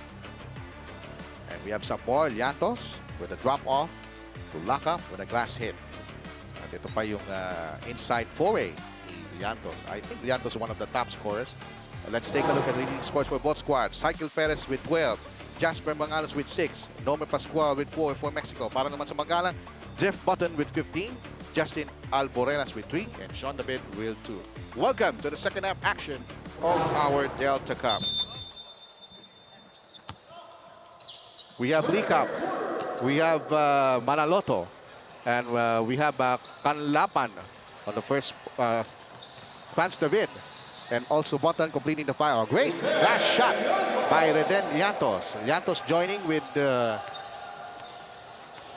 Speaker 1: And we have some more. Llantos with a drop-off to Lakap with a glass hit. At ito pa yung inside foray ni Llantos. I think Llantos is one of the top scorers. Let's take a look at the leading scores for both squads. Cycle Perez with 12. Jasper Mangalos with 6. Nome Pascual with 4 for Mexico. Para naman sa Magalang, Jeff Button with 15. Justin Alborelas with 3. And Sean David with 2. Welcome to the second half action of our Delta Cup. We have Likap, we have Manaloto, and we have Kanlapan on the first Franz David, and also Button completing the fire. Great last shot by Reden Llantos. Llantos joining with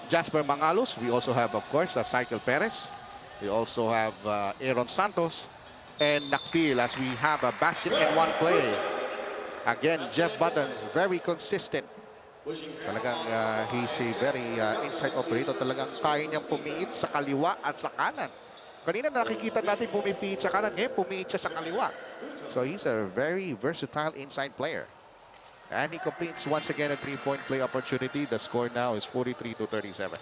Speaker 1: Jasper Mangalos. We also have, of course, Cycle Perez. We also have Aaron Santos and Nakpil as we have a basket in one play. Again, Jeff Button's very consistent. Talagang he's a very inside operator. Talagang kaya niyang pumiit sa kaliwa at sa kanan. Kanina nakikita natin pumipiit sa kanan, ngayon pumiit siya sa kaliwa. So he's a very versatile inside player. And he completes once again a 3-point play opportunity. The score now is 43-37.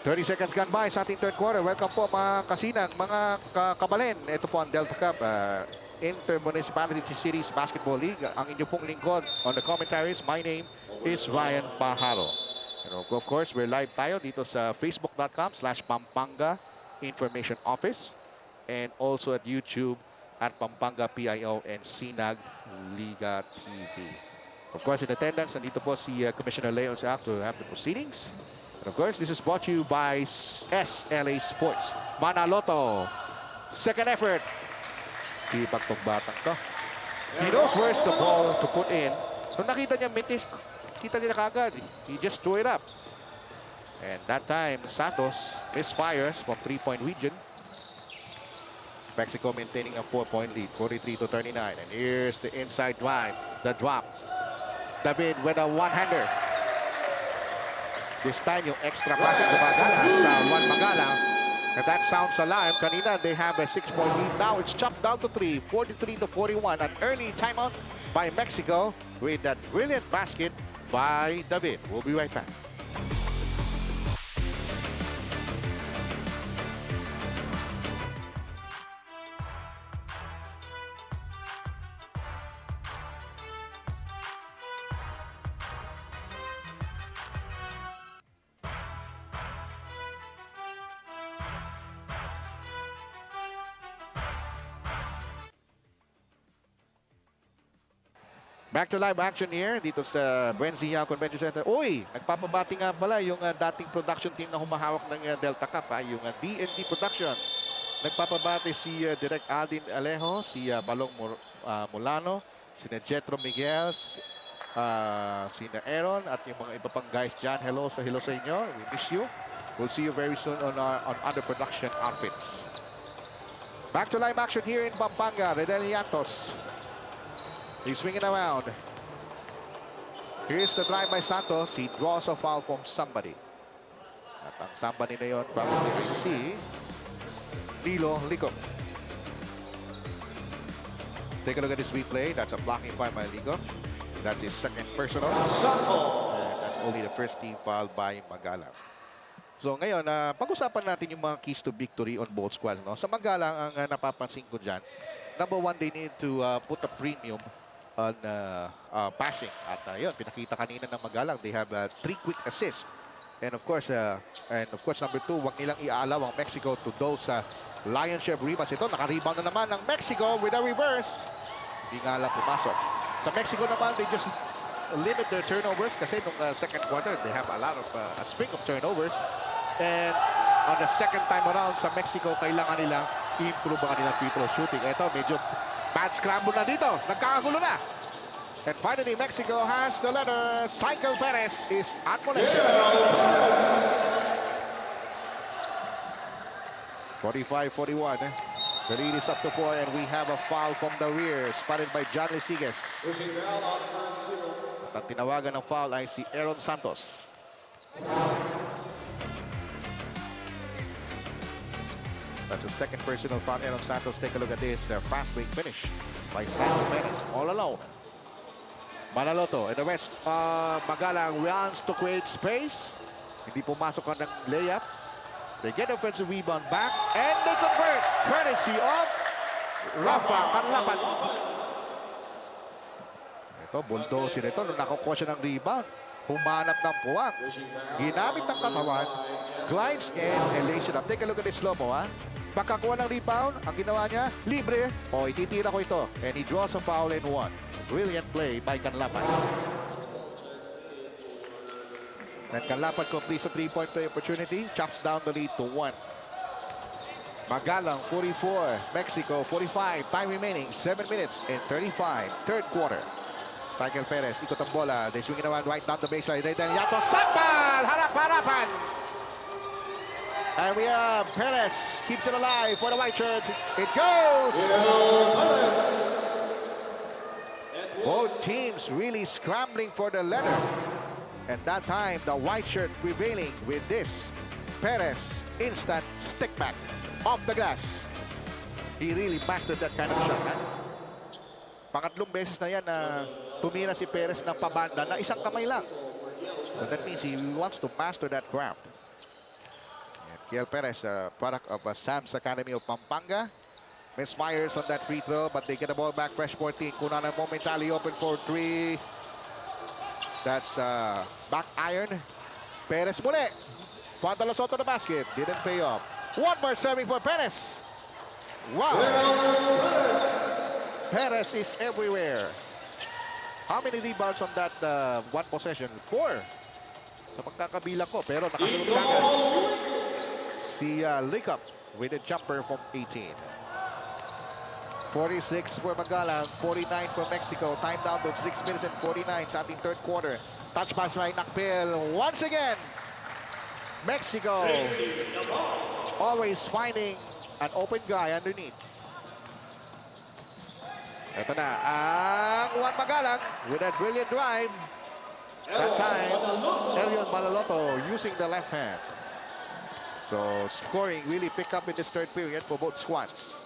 Speaker 1: 30 seconds gone by sa ating third quarter. Welcome po mga kasinang, mga kabalen. Ito po ang Delta Cup Inter-Municipalities-Cities Basketball League. Ang inyong pong lingkod on the commentaries. My name is Ryan Pajaro. And of course, we're live tayo dito sa facebook.com/Pampanga Information Office. And also at YouTube at Pampanga PIO and Sinag Liga TV. Of course, in attendance, nandito po si Commissioner Leo Sac to have the proceedings. And of course, this is brought to you by SLA Sports. Manaloto, second effort. Sipag tong batang to. He knows where's the ball to put in. So nakita niya mintis, kita niya kagad. He just threw it up. And that time, Santos misfires from 3-point region. Mexico maintaining a 4-point lead, 43-39. And here's the inside drive, the drop. David with a one-hander. This time, yung extra passing gumagana sa Juan Magalang. And that sounds alarm. Kanina, they have a 6-point lead. Now, it's chopped down to 3, 43-41. An early timeout by Mexico with that brilliant basket by David. We'll be right back. Back to live action here dito sa BREN Convention Center. Uy, nagpapabati nga pala yung dating production team na humahawak ng Delta Cup, yung D&D Productions. Nagpapabati si Direk Aldin Alejo, si Balong Mulano, si Jetro Miguel, si Aaron, at yung mga iba pang guys dyan. Hello sa inyo. We miss you. We'll see you very soon on other production outfits. Back to live action here in Pampanga. Redel Llantos. He's swinging around. Here's the drive by Santos. He draws a foul from somebody. At ang somebody na yun, probably will see Nilo Lico. Take a look at this replay. That's a blocking foul by Lico. That's his second personal. And that's only the first team foul by Magalang. So ngayon, pag-usapan natin yung mga keys to victory on both squads. No? Sa Magalang, ang napapansin ko dyan, number one, they need to put a premium on passing. At yun, pinakita kanina ng Magalang, they have 3 quick assists. And of course, number 2, wag nilang iaalaw ang Mexico to those lion's share rebounds. Ito, naka-rebound na naman ng Mexico with a reverse. Hindi nga lang pumasok. Sa Mexico naman, they just limit their turnovers kasi nung second quarter, they have a lot of a string of turnovers. And on the second time around sa Mexico, kailangan nilang i-improve ang kanilang free throw shooting. Ito, medyo Bad scramble na dito. Nagkakagulo na. And finally, Mexico has the letter. Cycle Perez is unmolested. 45-41. The lead is up to 4, and we have a foul from the rear, spotted by John Lisiges. At ang tinawagan ng foul ay si Aaron Santos. That's a second personal foul. Aaron Santos, take a look at this fast break finish by Cycle Perez, all alone. Manaloto and the rest, Magalang wants to create space. Hindi pumasok ang layup. They get offensive rebound back and they convert. Courtesy of Rafa Canlapan. Ito, bulldozer ito. Nung nakukuha siya ng rebound, humanap ng puwang. Ginamit ng katawan, glides in and lays it up. Take a look at this slow-mo, ha? Pagkakuha ng rebound, ang ginawa niya, libre. O, ititira ko ito. And he draws a foul and one. Brilliant play by Canlapan. And Canlapan completes a three-point play opportunity. Chops down the lead to 1. Magalang 44, Mexico 45. Time remaining 7 minutes and 35. Third quarter. Cycle Perez, ikot ang bola. They swing it around right down the baseline. They then Yato Sampal! Harap-harapan! And we have Perez keeps it alive for the white shirt. It goes! Both teams really scrambling for the letter. And that time, the white shirt prevailing with this. Perez, instant stick back off the glass. He really mastered that kind of shot. Ha? Pangatlong beses na yan na tumira si Perez ng pabanda na isang kamay lang. So that means he wants to master that craft. Kiel Perez, product of Sam's Academy of Pampanga. Misfires on that free throw, but they get the ball back. Fresh 14. Kunana momentarily open for 3. That's back iron. Perez muli. Frontal assault to the basket. Didn't pay off. One more serving for Perez. Wow. Perez is everywhere. How many rebounds on that one possession? 4. Sa pagkakabilang ko, pero nakasunod kagad si Lickup with a jumper from 18. 46 for Magalang, 49 for Mexico. Time down to 6 minutes and 49 sa ating third quarter. Touch pass by Nakpil. Once again, Mexico always finding an open guy underneath. Ito na ang Juan Magalang with that brilliant drive. That time, Elion Malaloto using the left hand. So scoring really picked up in this third period for both squads.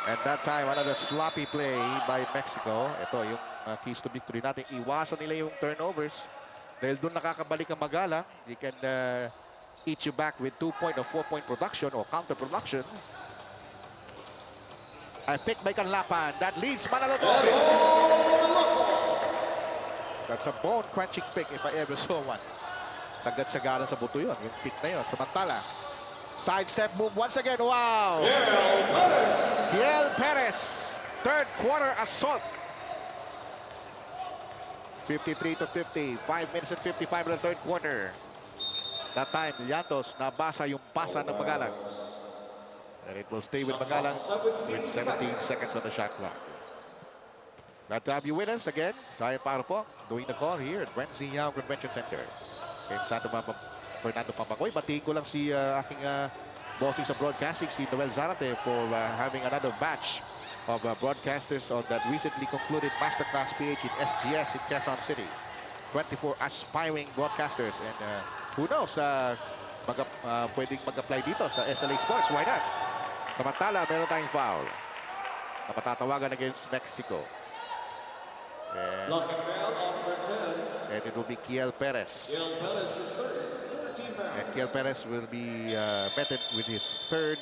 Speaker 1: And that time, another sloppy play by Mexico. Ito yung keys to victory natin. Iwasan nila yung turnovers. Dahil doon nakakabalik ang Magalang. They can eat you back with 2-point or 4-point production or counter production. A pick by Canlapan. That leads Manaloto. That's a bone-crunching pick if I ever saw one. Sagad-sagalan sa buto yun. Yung pick na yun. Samantala. Sidestep move once again. Wow. Kiel Perez. Third quarter assault. 53-50. 5 minutes and 55 in the third quarter. That time, Llantos nabasa yung pasa ng Magalang. And it will stay with Magalang with 17 seconds on the shot clock. Glad to have you with us again. Tayo para po doing the call here at GUIAO Convention Center in Santa Mama. Fernando Pambacoy. Batiin ko lang si aking bossing sa broadcasting, si Noel Zarate, for having another batch of broadcasters on that recently concluded Masterclass PH in SGS in Quezon City. 24 aspiring broadcasters. And who knows, pwedeng mag-apply dito sa SLA Sports. Why not? Samantala, meron tayong foul na matatawagan against Mexico. And it will be Kiel Perez.
Speaker 2: Kiel Perez is third.
Speaker 1: And Kiel Perez will be met with his third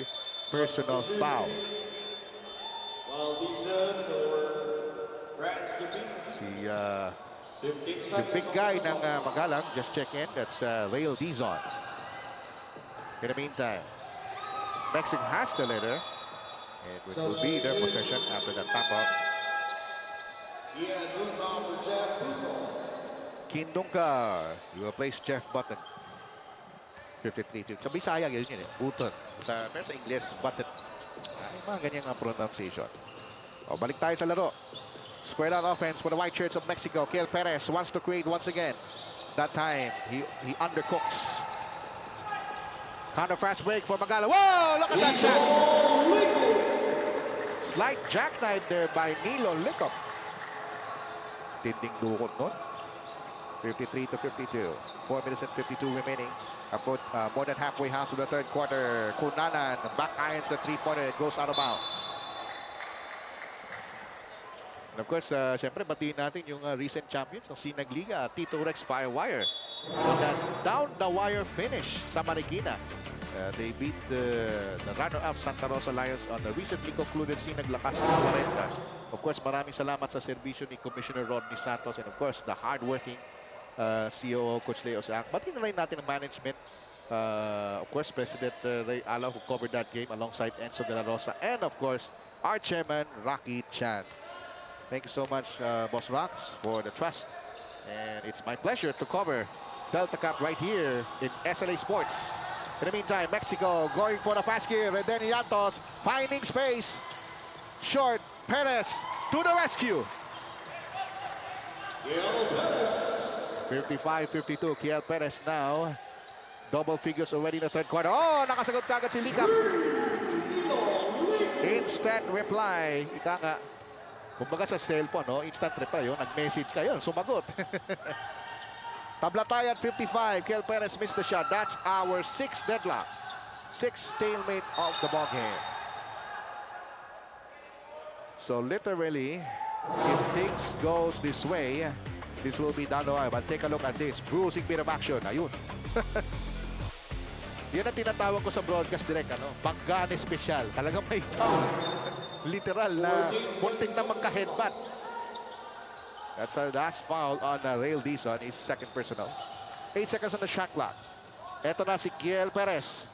Speaker 1: personal foul.
Speaker 2: While we said for Rats to be.
Speaker 1: The big guy ng Magalang, just check in, that's Rail Dizon. In the meantime, Mexico has the letter. And it will be their possession after the tap-up. Kindungka, you will place Jeff Button. 53. Sa Bisaya, yun eh. Button. Sa English, Button. Ay, mga ganyang pronunciation. O, balik tayo sa laro. Squared out offense for the white shirts of Mexico. Kiel Perez wants to create once again. That time, he undercooks. Counter fast break for Magalang. Whoa! Look at that shot! Slight jackknife there by Nilo Licop. Tinding dukot nun. 53-52. 4 minutes and 52 remaining. About more than halfway house of the third quarter. Kunanan back irons the three-pointer. It goes out of bounds. And of course, syempre, batiin natin yung recent champions ng Sinag Liga, Tito Rex Firewire. On a down-the-wire finish sa Marikina. They beat the runner-up Santa Rosa Lions on the recently concluded Sinag Lakas 40. Of course, maraming salamat sa serbisyo ni Commissioner Rodney Santos and of course, the hard-working COO Coach Leo Saak. Batiin na rin natin ang management. Of course, President Ray Ala who covered that game alongside Enzo de la Rosa. And of course, our chairman, Rocky Chan. Thank you so much, Boss Rox, for the trust. And it's my pleasure to cover Delta Cup right here in SLA Sports. In the meantime, Mexico going for the fast gear. And then Yantos finding space. Short, Perez to the rescue. 55-52, Kiel Perez now. Double figures already in the third quarter. Oh, nakasagot kagad si Licap. Instant reply. Ika nga. Kumbaga sa cellphone, no? Instant reply yun. Nag-message kayo, sumagot. Tablatayan 55. Kiel Perez missed the shot. That's our sixth deadlock. Sixth stalemate of the ball game. So literally, if things goes this way, this will be down the wire. But take a look at this. Bruising bit of action. Ayun. Yan ang tinatawag ko sa broadcast direct, ano? Paggane special. Talagang may foul. Literal na muntik na magka-headbutt. That's a last foul on Rail Dizon, his second personal. 8 seconds on the shot clock. Eto na si Kiel Perez.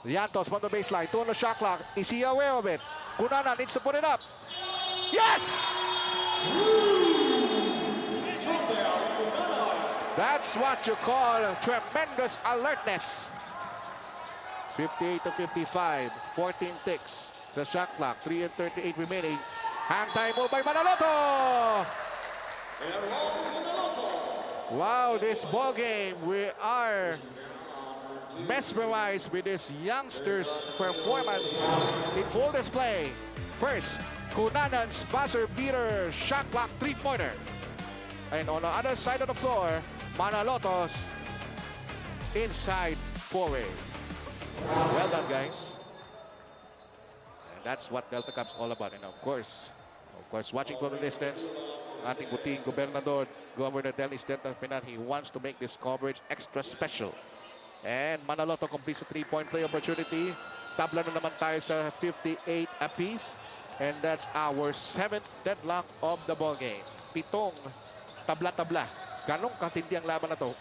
Speaker 1: Yantos from the baseline. 2 on the shot clock. Is he aware of it? Kunana needs to put it up. Yes! That's what you call tremendous alertness. 58-55. 14 ticks. The shot clock, 3 and 38 remaining. Hang time move by Manaloto. Wow, this ball game, we are mesmerized with this youngster's performance in full display. First, Kunanan's buzzer beater shot clock three-pointer. And on the other side of the floor, Manaloto's inside foray. Well done, guys. That's what Delta Cup's all about. And of course, watching from the distance, ating buting gobernador, Governor Dennis Delta Pinan, he wants to make this coverage extra special. And Manaloto completes a three-point play opportunity. Tabla na naman tayo sa 58 apiece. And that's our 7th deadlock of the ball game. 7 tabla-tabla. Ganong katindi ang laban na to.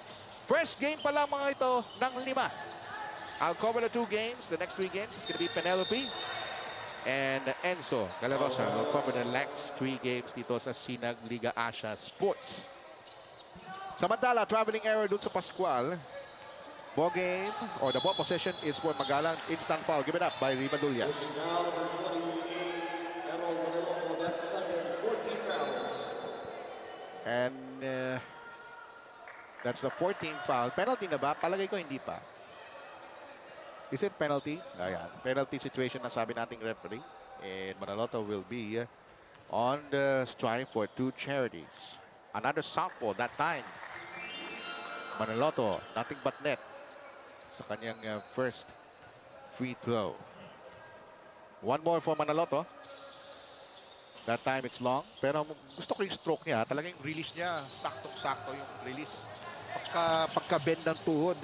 Speaker 1: First game pa lang mga ito ng 5. I'll cover the 2 games. The next 3 games is going to be Penelope and Enzo Galarosa will cover the next 3 games dito sa Sinag Liga Asia Sports. Samantala, traveling error dun sa Pascual. Ball game, or the ball possession is for Magalang. Instant foul given up by Rivadulla. And that's the 14th foul. Penalty na ba? Palagay ko hindi pa. Is it penalty? Ayan. Penalty situation na sabi nating referee. And Manaloto will be on the strike for 2 charities. Another southpaw that time. Manaloto, nothing but net sa kanyang first free throw. One more for Manaloto. That time it's long. Pero gusto ko yung stroke niya. Talagang yung release niya, saktong-sakto yung release. Pagka-bend ng tuhod,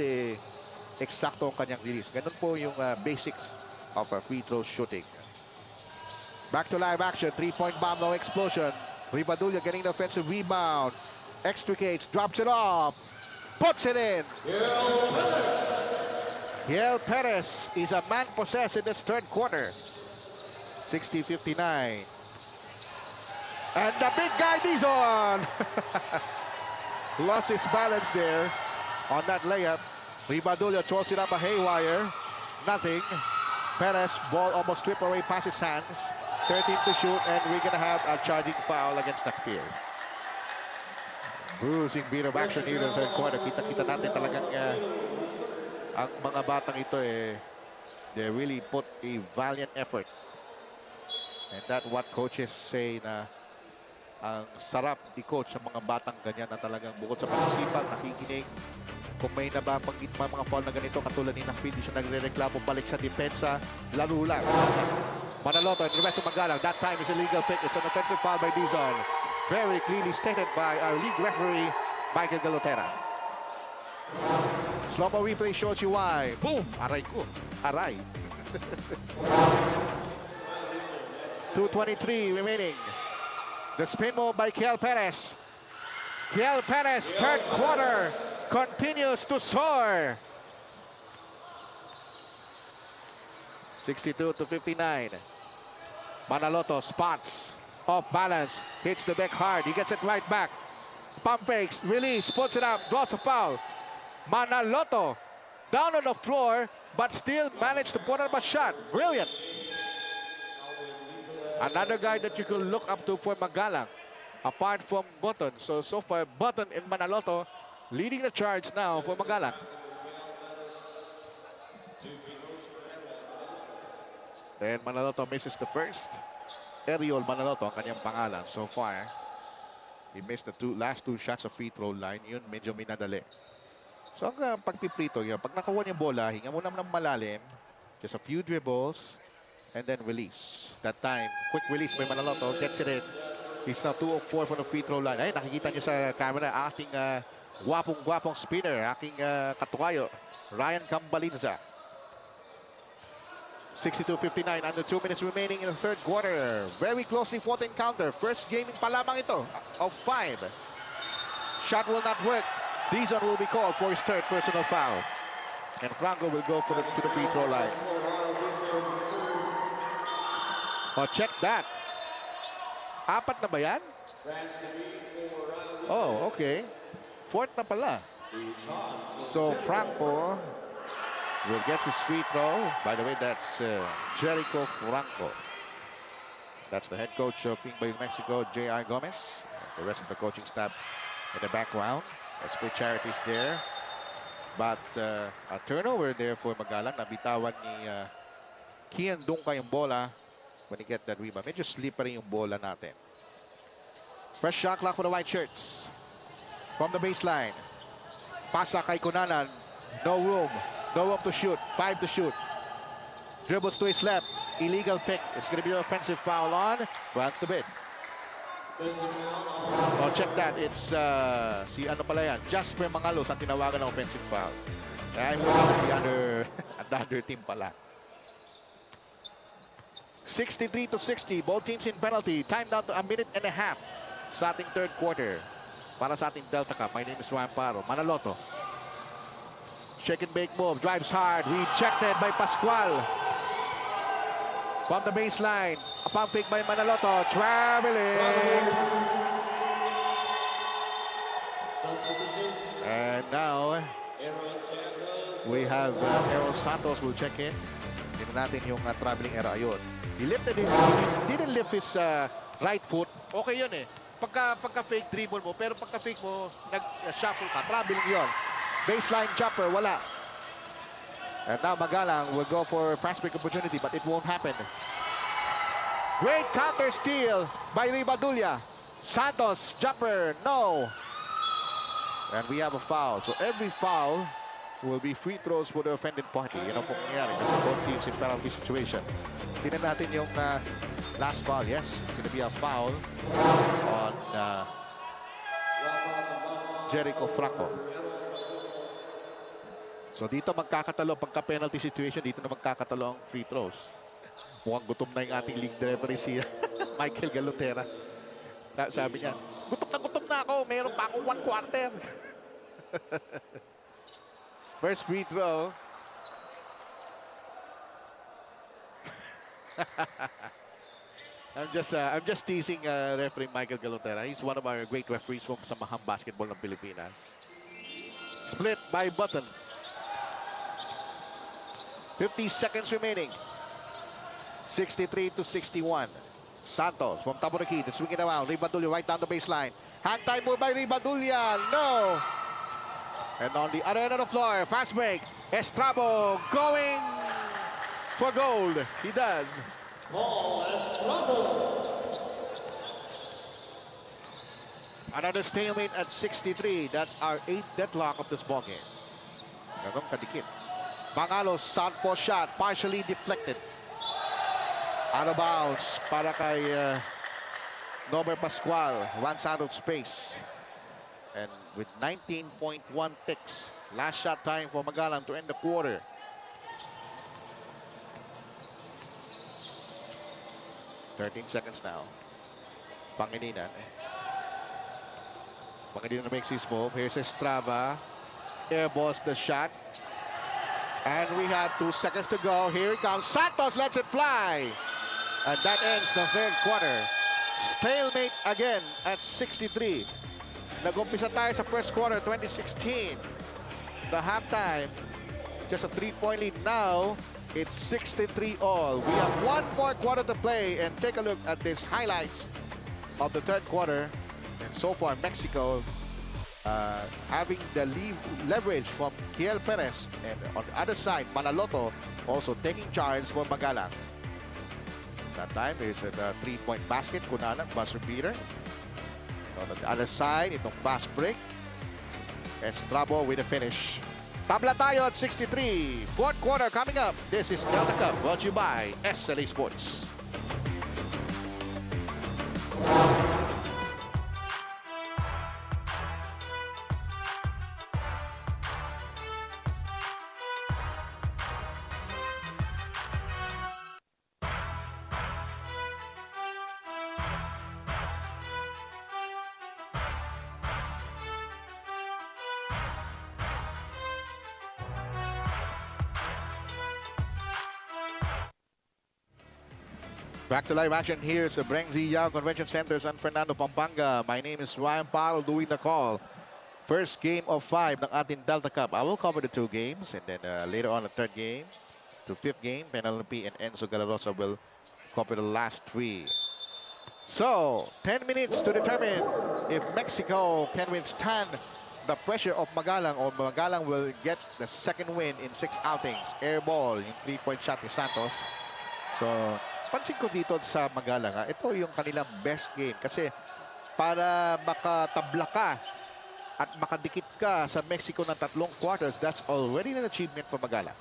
Speaker 1: eksakto ang kanyang release. Ganun po yung basics of free throw shooting. Back to live action. 3-point bomb, no explosion. Rivadulla getting the offensive rebound. Extricates, drops it off. Puts it in. Kiel Perez is a man possessed in this third quarter. 60-59. And the big guy, Dizon. Lost his balance there on that layup. Rivadulla throws it up a haywire. Nothing. Perez, ball almost stripped away past his hands. 13 to shoot, and we're gonna have a charging foul against Nakpil. Bruising bit of action here in the third quarter. Kita-kita natin talagang ang mga batang ito they really put a valiant effort. And that what coaches say na ang sarap i-coach sa mga batang ganyan na talagang bukod sa pagsisipag, nakikinig. Kung may nababanggit mga foul na ganito, katulad ni Nakpil, di siya nagre-reklamo, balik sa depensa, laro lang. Manaloto and the rest of Magalang. That time is a legal pick. It's an offensive foul by Dizon. Very clearly stated by our league referee, Michael Galotera. Slow-mo replay shows you why. Boom! Aray ko. Aray. 2:23 remaining. The spin move by Kiel Perez. Kiel Perez, third quarter, continues to soar. 62 to 59. Manaloto spots. Off balance, hits the deck hard. He gets it right back. Pump fakes, release, puts it up, draws a foul. Manaloto down on the floor, but still managed to put up a shot. Brilliant. Another guy that you could look up to for Magalang, apart from Button. So far, Button and Manaloto leading the charge now for Magalang. Then Manaloto misses the first. Ariel Manaloto ang kanyang pangalan so far. He missed the last two shots of free throw line. Yun, medyo minadali. So ang pagpiprito, pag nakuha niya bola, hinga mo naman ng malalim. Just a few dribbles and then release. That time, quick release by Manaloto. Gets it in. He's now 2 of 4 from the free throw line. Ay, nakikita niyo sa camera, aking gwapong spinner, aking katukayo, Ryan Cambalinza. 62-59, under 2 minutes remaining in the third quarter. Very closely fought encounter. First game pa lamang ito of 5. Shot will not work. Dizon will be called for his third personal foul. And Franco will go to the free throw line. Oh, check that. 4 na ba yan? Oh, okay. 4th na pala. So Franco will get his free throw. By the way, that's Jericho Franco. That's the head coach of BAYUNG Mexico, J.I. Gomez. The rest of the coaching staff in the background. Esprit Charities there. But a turnover there for Magalang. Nabitawan ni Kian Dungka yung bola when he get that rebound. Medyo slippery yung bola natin. Fresh shot clock for the white shirts. From the baseline. Pasa kay Kunanan. No room. No room to shoot. 5 to shoot. Dribbles to his left. Illegal pick. It's going to be an offensive foul on France the bid. Oh, check that. It's si ano pala yan? Jasper Mangalos ang tinawagan ng offensive foul. Kaya yung other team pala. 63 to 60. Both teams in penalty. Time down to 1.5 minutes sa ating third quarter. Para sa ating Delta Cup. My name is Juan Paro. Manaloto. Shake and bake move, drives hard, rejected by Pascual. From the baseline, a pump fake by Manaloto, traveling. And now, we have Errol Santos will check in. Tignan natin yung traveling era yun. He didn't lift his right foot. Okay yun eh. Pagka fake dribble mo, pero pagka fake mo, nag-shuffle ka, traveling yun. Baseline jumper, wala. And now Magalang will go for fast break opportunity, but it won't happen. Great counter steal by Ribadulia. Santos, jumper, no. And we have a foul. So every foul will be free throws for the offended party. Yan ang pangyayari kasi both teams in penalty situation. Tingnan natin yung last foul. Yes, it's going to be a foul on Jericho Franco. So dito magkakatalo pagka penalty situation, dito na magkakatalo ang free throws. Mukhang gutom na yung ating league referee si Michael Galotera. Sabi niya, gutom na ako, meron pa akong 1 quarter. First free throw. I'm just teasing referee Michael Galotera. He's one of our great referees from Samahang Basketball ng Pilipinas. Split by Button. 50 seconds remaining. 63 to 61. Santos from top of the key. The swing it around. Ribadulya right down the baseline. Hang time move by Ribadulya. No. And on the other end of the floor, fast break. Estrabo going for gold. He does.
Speaker 2: Paul Estrabo.
Speaker 1: Another stalemate at 63. That's our 8th deadlock of this ballgame. Ganong kadikit. Bangalos, southpaw shot, partially deflected. Out of bounds para kay Nober Pascual. Runs out of space. And with 19.1 ticks, last shot time for Magalang to end the quarter. "13 seconds now. Pangilinan. Pangilinan makes his move. Here's Estrava. Airballs the shot. And we have 2 seconds to go. Here it comes. Santos lets it fly. And that ends the third quarter. Stalemate again at 63. Nag-umpisa tayo sa first quarter, 2016. The halftime, just a 3-point lead. Now, it's 63 all. We have 1 more quarter to play. And take a look at these highlights of the third quarter. And so far, Mexico having the leverage from Kiel Perez. And on the other side, Manaloto also taking charge for Magalang. That time, there's a 3-point basket. Kunanan, buzzer beater. On the other side, itong fast break. Estrabo with a finish. Tabla tayo at 63. Fourth quarter coming up. This is Delta Cup, brought to you by SLA Sports. Back to live action here is the GUIAO Convention Center, San Fernando, Pampanga. My name is Ryan Parlo doing the call. First game of 5 ng ating Delta Cup. I will cover the 2 games and then later on the third game to 5th game. Penelope and Enzo Galarosa will cover the last 3. So, 10 minutes to determine if Mexico can withstand the pressure of Magalang or Magalang will get the second win in 6 outings. Air ball, yung 3-point shot ni Santos. So, pansin ko dito sa Magalang, ito yung kanilang best game kasi para makatabla ka at makadikit ka sa Mexico ng 3 quarters, that's already an achievement for Magalang.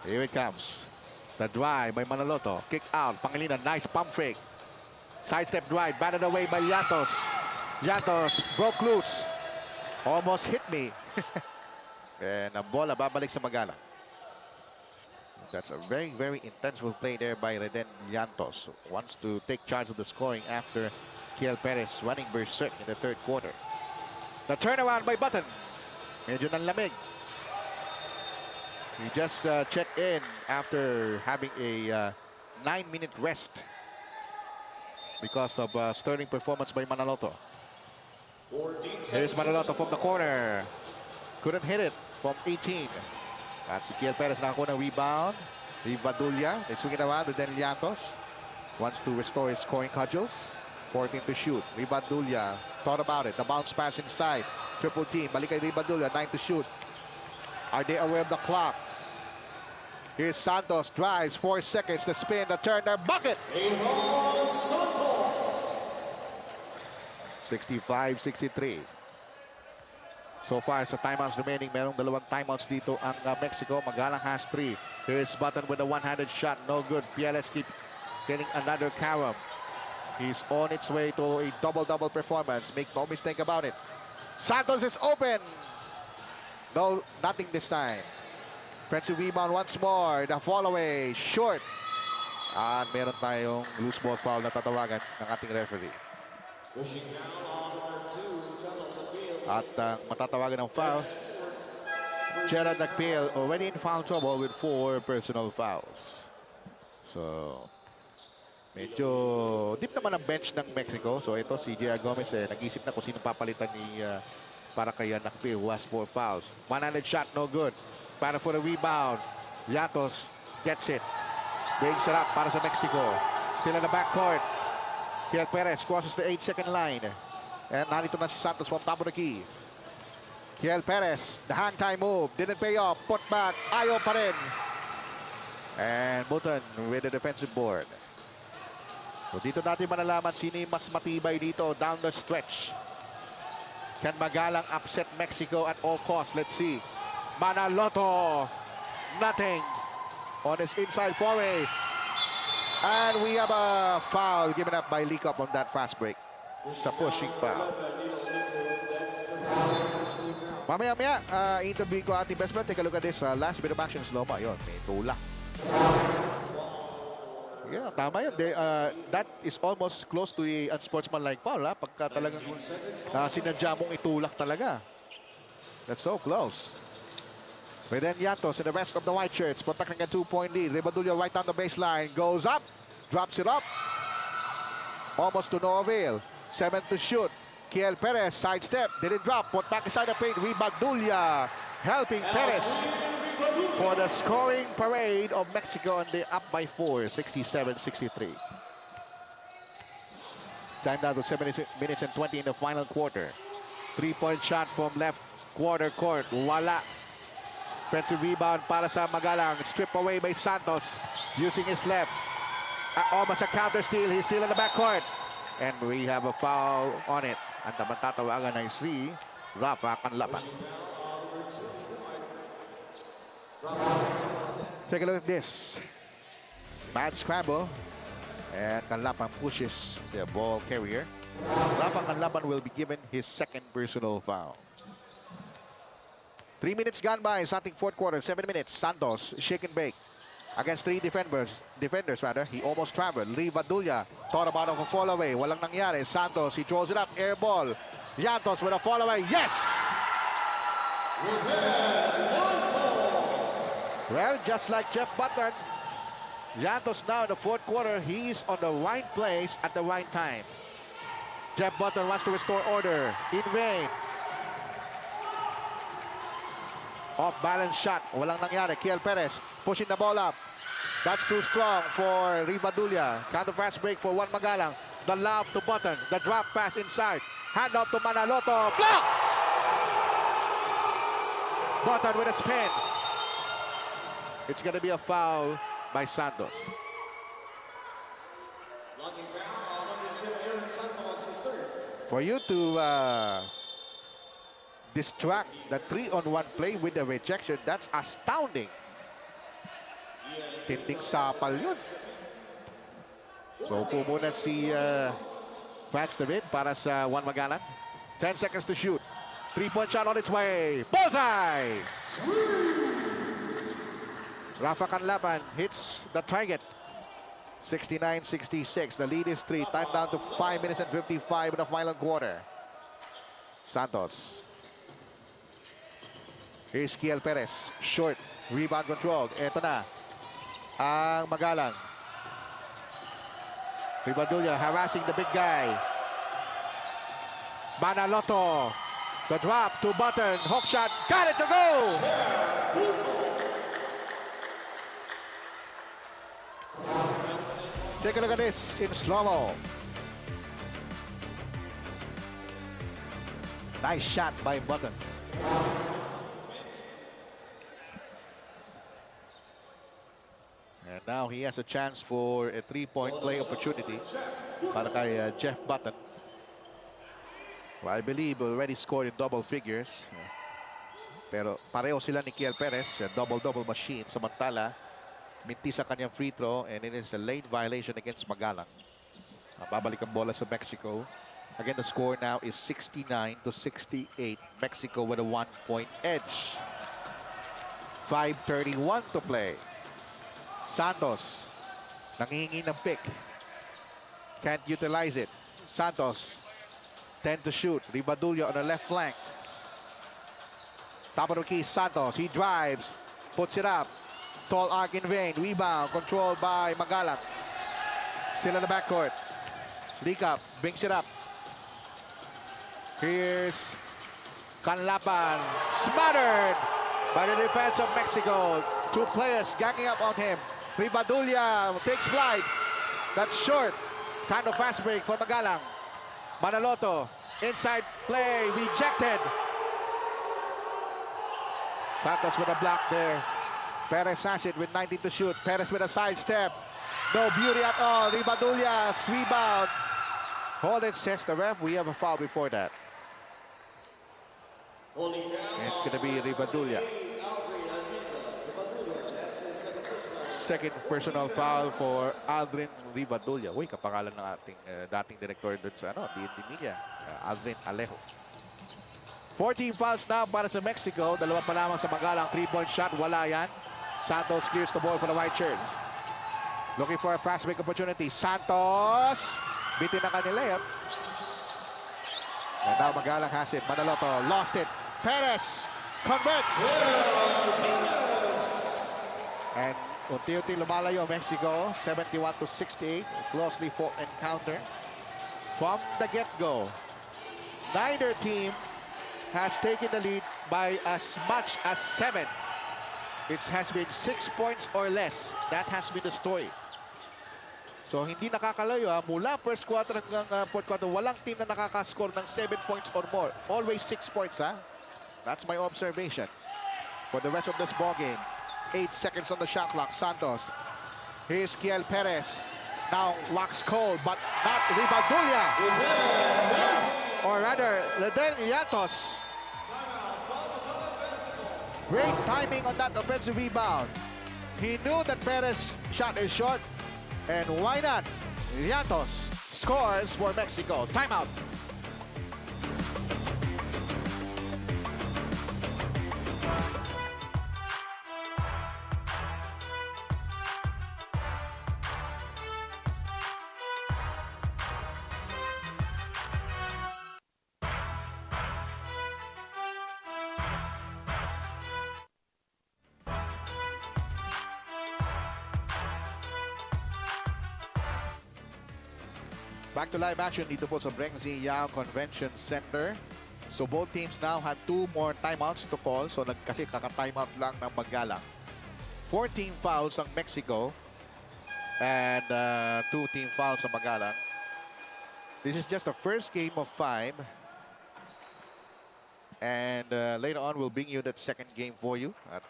Speaker 1: Here it comes. The drive by Manaloto. Kick out. Pangilinan. Nice pump fake. Sidestep drive. Batted away by Llantos. Llantos broke loose. Almost hit me. And ang bola babalik sa Magalang. That's a very, very intense play there by Reden Llantos. Wants to take charge of the scoring after Kiel Perez running berserk in the third quarter. The turnaround by Button. Medyo nanlamig. He just checked in after having a 9-minute rest because of sterling performance by Manaloto. Here's Manaloto from the corner. Couldn't hit it from 18. At si Kiel Perez nakakuha ng rebound. Ribadulya, they swing it around. Then Llantos wants to restore his scoring cudgels. 14 to shoot. Ribadulya thought about it. The bounce pass inside. Triple team. Balik kay Ribadulya. 9 to shoot. Are they aware of the clock? Here's Santos. Drives. 4 seconds. The spin. The turn. The bucket. 65-63. So far, sa timeouts remaining, merong 2 timeouts dito ang Mexico. Magalang has 3. Here's Button with a one-handed shot. No good. PLS keep getting another carom. He's on its way to a double-double performance. Make no mistake about it. Santos is open. No, nothing this time. Offensive rebound once more. The fall away. Short. At meron tayong loose ball foul na tatawagan ng ating referee. At matatawagan ng foul. Gerard Nagpil already in foul trouble with 4 personal fouls. So, medyo deep naman ang bench ng Mexico. So ito si J.R. Gomez nag-isip na kung sino papalitan ni para kay Nagpil who has 4 fouls. One-handed shot, no good. Para for the rebound. Llantos gets it. Brings it up para sa Mexico. Still in the backcourt. Kiel Perez crosses the 8-second line. And narito na si Santos from top of the key. Kiel Perez, the hang time move. Didn't pay off. Put back. Ayaw pa rin. And Button with the defensive board. So dito natin malalaman sino yung mas matibay dito down the stretch. Can Magalang upset Mexico at all costs? Let's see. Manaloto. Nothing on his inside foray. And we have a foul given up by Likop on that fast break. Sa pushing foul. Mamaya-maya, interview ko ating best friend. Take a look at this last bit of action. Slow-mo. Yun, may tulak. Yeah, tama yun. That is almost close to a unsportsmanlike foul. Pagka talagang sinadya mong itulak talaga. That's so close. But then Yantos and the rest of the white shirts protecting a 2-point lead. Ribadullo right down the baseline. Goes up. Drops it up. Almost to no avail. 7 to shoot. Kiel Perez, sidestep, didn't drop, put back inside the paint. Ribadullo helping Perez for the scoring parade of Mexico, and they're up by 4, 67-63. Time down to 7 minutes and 20 in the final quarter. 3-point shot from left quarter court. Wala. Defensive rebound para sa Magalang. Stripped away by Santos using his left. Almost a counter steal. He's still in the backcourt. And we have a foul on it. Ang tatawagan ay si Rafa Canlapan. Take a look at this. Mad scramble. And Canlapan pushes the ball carrier. Rafa Canlapan will be given his second personal foul. 3 minutes gone by sa ating fourth quarter. 7 minutes. Santos, shake and bake. Against 3 defenders rather. He almost traveled. Ribadullo thought about a fall away. Walang nangyari. Santos, he throws it up. Air ball. Yantos with a fall away. Yes! Well, just like Jeff Button, Yantos now in the fourth quarter, he's on the right place at the right time. Jeff Button wants to restore order. In vain. Off-balance shot. Walang nangyari. Kiel Perez pushing the ball up. That's too strong for Ribadullo. Counter fast break for Juan Magalang. The lob to Button. The drop pass inside. Hand off to Manaloto. Block! Button with a spin. It's going to be a foul by Santos. For you to distract the 3-on-1 play with the rejection, that's astounding. Tinding sapal yun. So, upo muna si Franz David para sa Juan Magalang. 10 seconds to shoot. 3-point shot on its way. Bullseye! Rafa Canlapan hits the target. 69-66. The lead is 3. Time down to 5 minutes and 55 in the final quarter. Santos. Here's Kiel Perez. Short. Rebound controlled. Ito na ang Magalang. Ribadullo harassing the big guy. Manaloto. The drop to Button. Hook shot. Got it to go! Take a look at this in slow-mo. Nice shot by Button. And now he has a chance for a 3-point play opportunity para kay Jeff Button. Well, I believe already scored in double figures. Pero pareho sila ni Kiel Perez, double-double machine. Samantala, minti sa kanyang free throw, and it is a late violation against Magalang. Babalik ang bola sa Mexico. Again, the score now is 69-68. Mexico with a 1-point edge. 5:31 to play. Santos, nangihingi ng pick. Can't utilize it. Santos, 10 to shoot. Ribadullo on the left flank. Top of the key, Santos. He drives, puts it up. Tall arc in vain. Rebound controlled by Magalang. Still in the backcourt. Likop brings it up. Here's Canlapan. Smothered by the defense of Mexico. 2 players ganging up on him. Rivadulla takes flight. That's short. Kind of fast break for Magalang. Manaloto, inside play, rejected. Santos with a block there. Perez has it with 19 to shoot. Perez with a sidestep. No beauty at all. Rivadulla's rebound. Hold it, says the ref. We have a foul before that. It's going to be Rivadulla. Second personal foul for Aldrin Rivadulla. Uy, kapangalan ng ating dating director doon sa DND Media, Aldrin Alejo. 14 fouls now para sa Mexico. Dalawa pa lamang sa Magalang. 3-point shot, wala yan. Santos clears the ball for the white shirts. Looking for a fast break opportunity. Santos! Bitin na kanyang layup. And now Magalang has it. Manaloto lost it. Perez converts! And unti-unti lumalayo Mexico, 71 to 68, closely fought encounter. From the get-go, neither team has taken the lead by as much as 7. It has been 6 points or less. That has been the story. So hindi nakakalayo mula first quarter hanggang fourth quarter, walang team na nakakascore ng 7 points or more. Always 6 points, That's my observation for the rest of this ball game. 8 seconds on the shot clock. Santos. Here's Kiel Perez. Now wax cold, but not Rivadulla. Or rather, Leden Iatos. Great timing on that offensive rebound. He knew that Perez shot is short. And why not? Iatos scores for Mexico. Timeout. Back to live action dito po sa GUIAO Convention Center. So both teams now had 2 more timeouts to call. So kasi kaka-timeout lang ng Magalang. 14 fouls ang Mexico and 2 team fouls sa Magalang. This is just the first game of 5. And later on, we'll bring you that second game for you at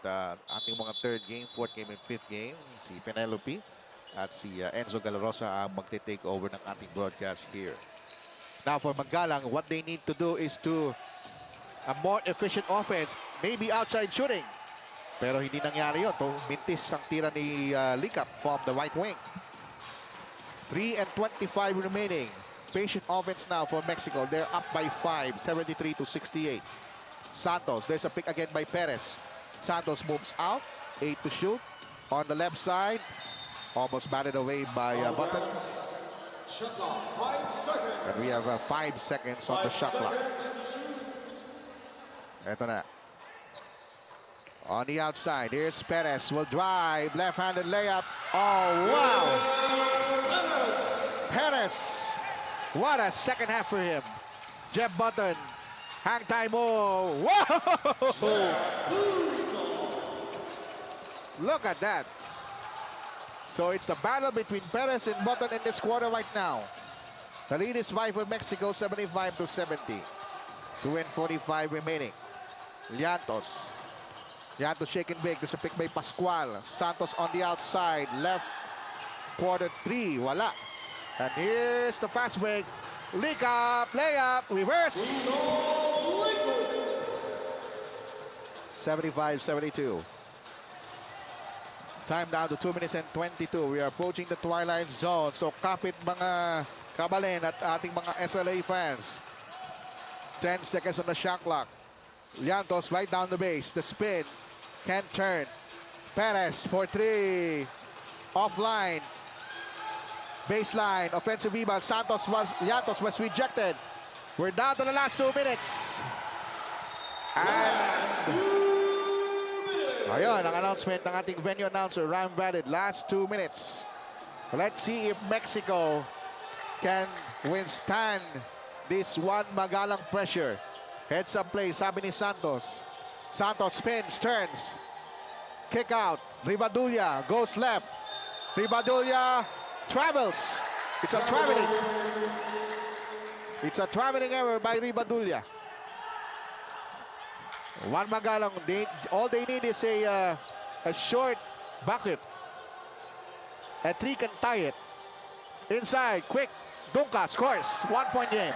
Speaker 1: ating mga third game, fourth game, and fifth game. Si Penelope at si Enzo Galarosa ang magte-take over ng ating broadcast here. Now for Magalang, what they need to do is to a more efficient offense, maybe outside shooting. Pero hindi nangyari yun. Mintis ang tira ni Licap from the right wing. 3 and 25 remaining. Patient offense now for Mexico. They're up by 5, 73 to 68. Santos, there's a pick again by Perez. Santos moves out, 8 to shoot. On the left side, almost batted away by Button. And we have 5 seconds on the shot clock. Ito na. On the outside, here's Perez. Will drive, left-handed layup. Oh, wow! Perez! What a second half for him. Jeff Button. Hang time mo. Whoa! Look at that. So it's the battle between Perez and Button in this quarter right now. The lead is 5 for Mexico, 75 to 70. 2 and 45 remaining. Llantos. Llantos shaking big. There's a pick by Pascual. Santos on the outside. Left quarter 3. Wala. And here's the fast break. Licap, layup, reverse. 75-72. Time down to 2 minutes and 22. We are approaching the twilight zone. So kapit mga kabalin at ating mga SLA fans. 10 seconds on the shot clock. Llantos right down the base. The spin. Can't turn. Perez for 3. Offline. Baseline. Offensive rebound. Llantos was rejected. We're down to the last 2 minutes. And ayun, ang announcement ng ating venue announcer, Ram Vadid. Last 2 minutes. Let's see if Mexico can withstand this one Magalang pressure. Heads up play, sabi ni Santos. Santos spins, turns. Kick out. Rivadulla goes left. Ribadulla travels. It's a traveling. It's a traveling error by Ribadulla. One Magalang, all they need is a short bucket. A 3 can tie it. Inside, quick, Dunca scores. 1-point game.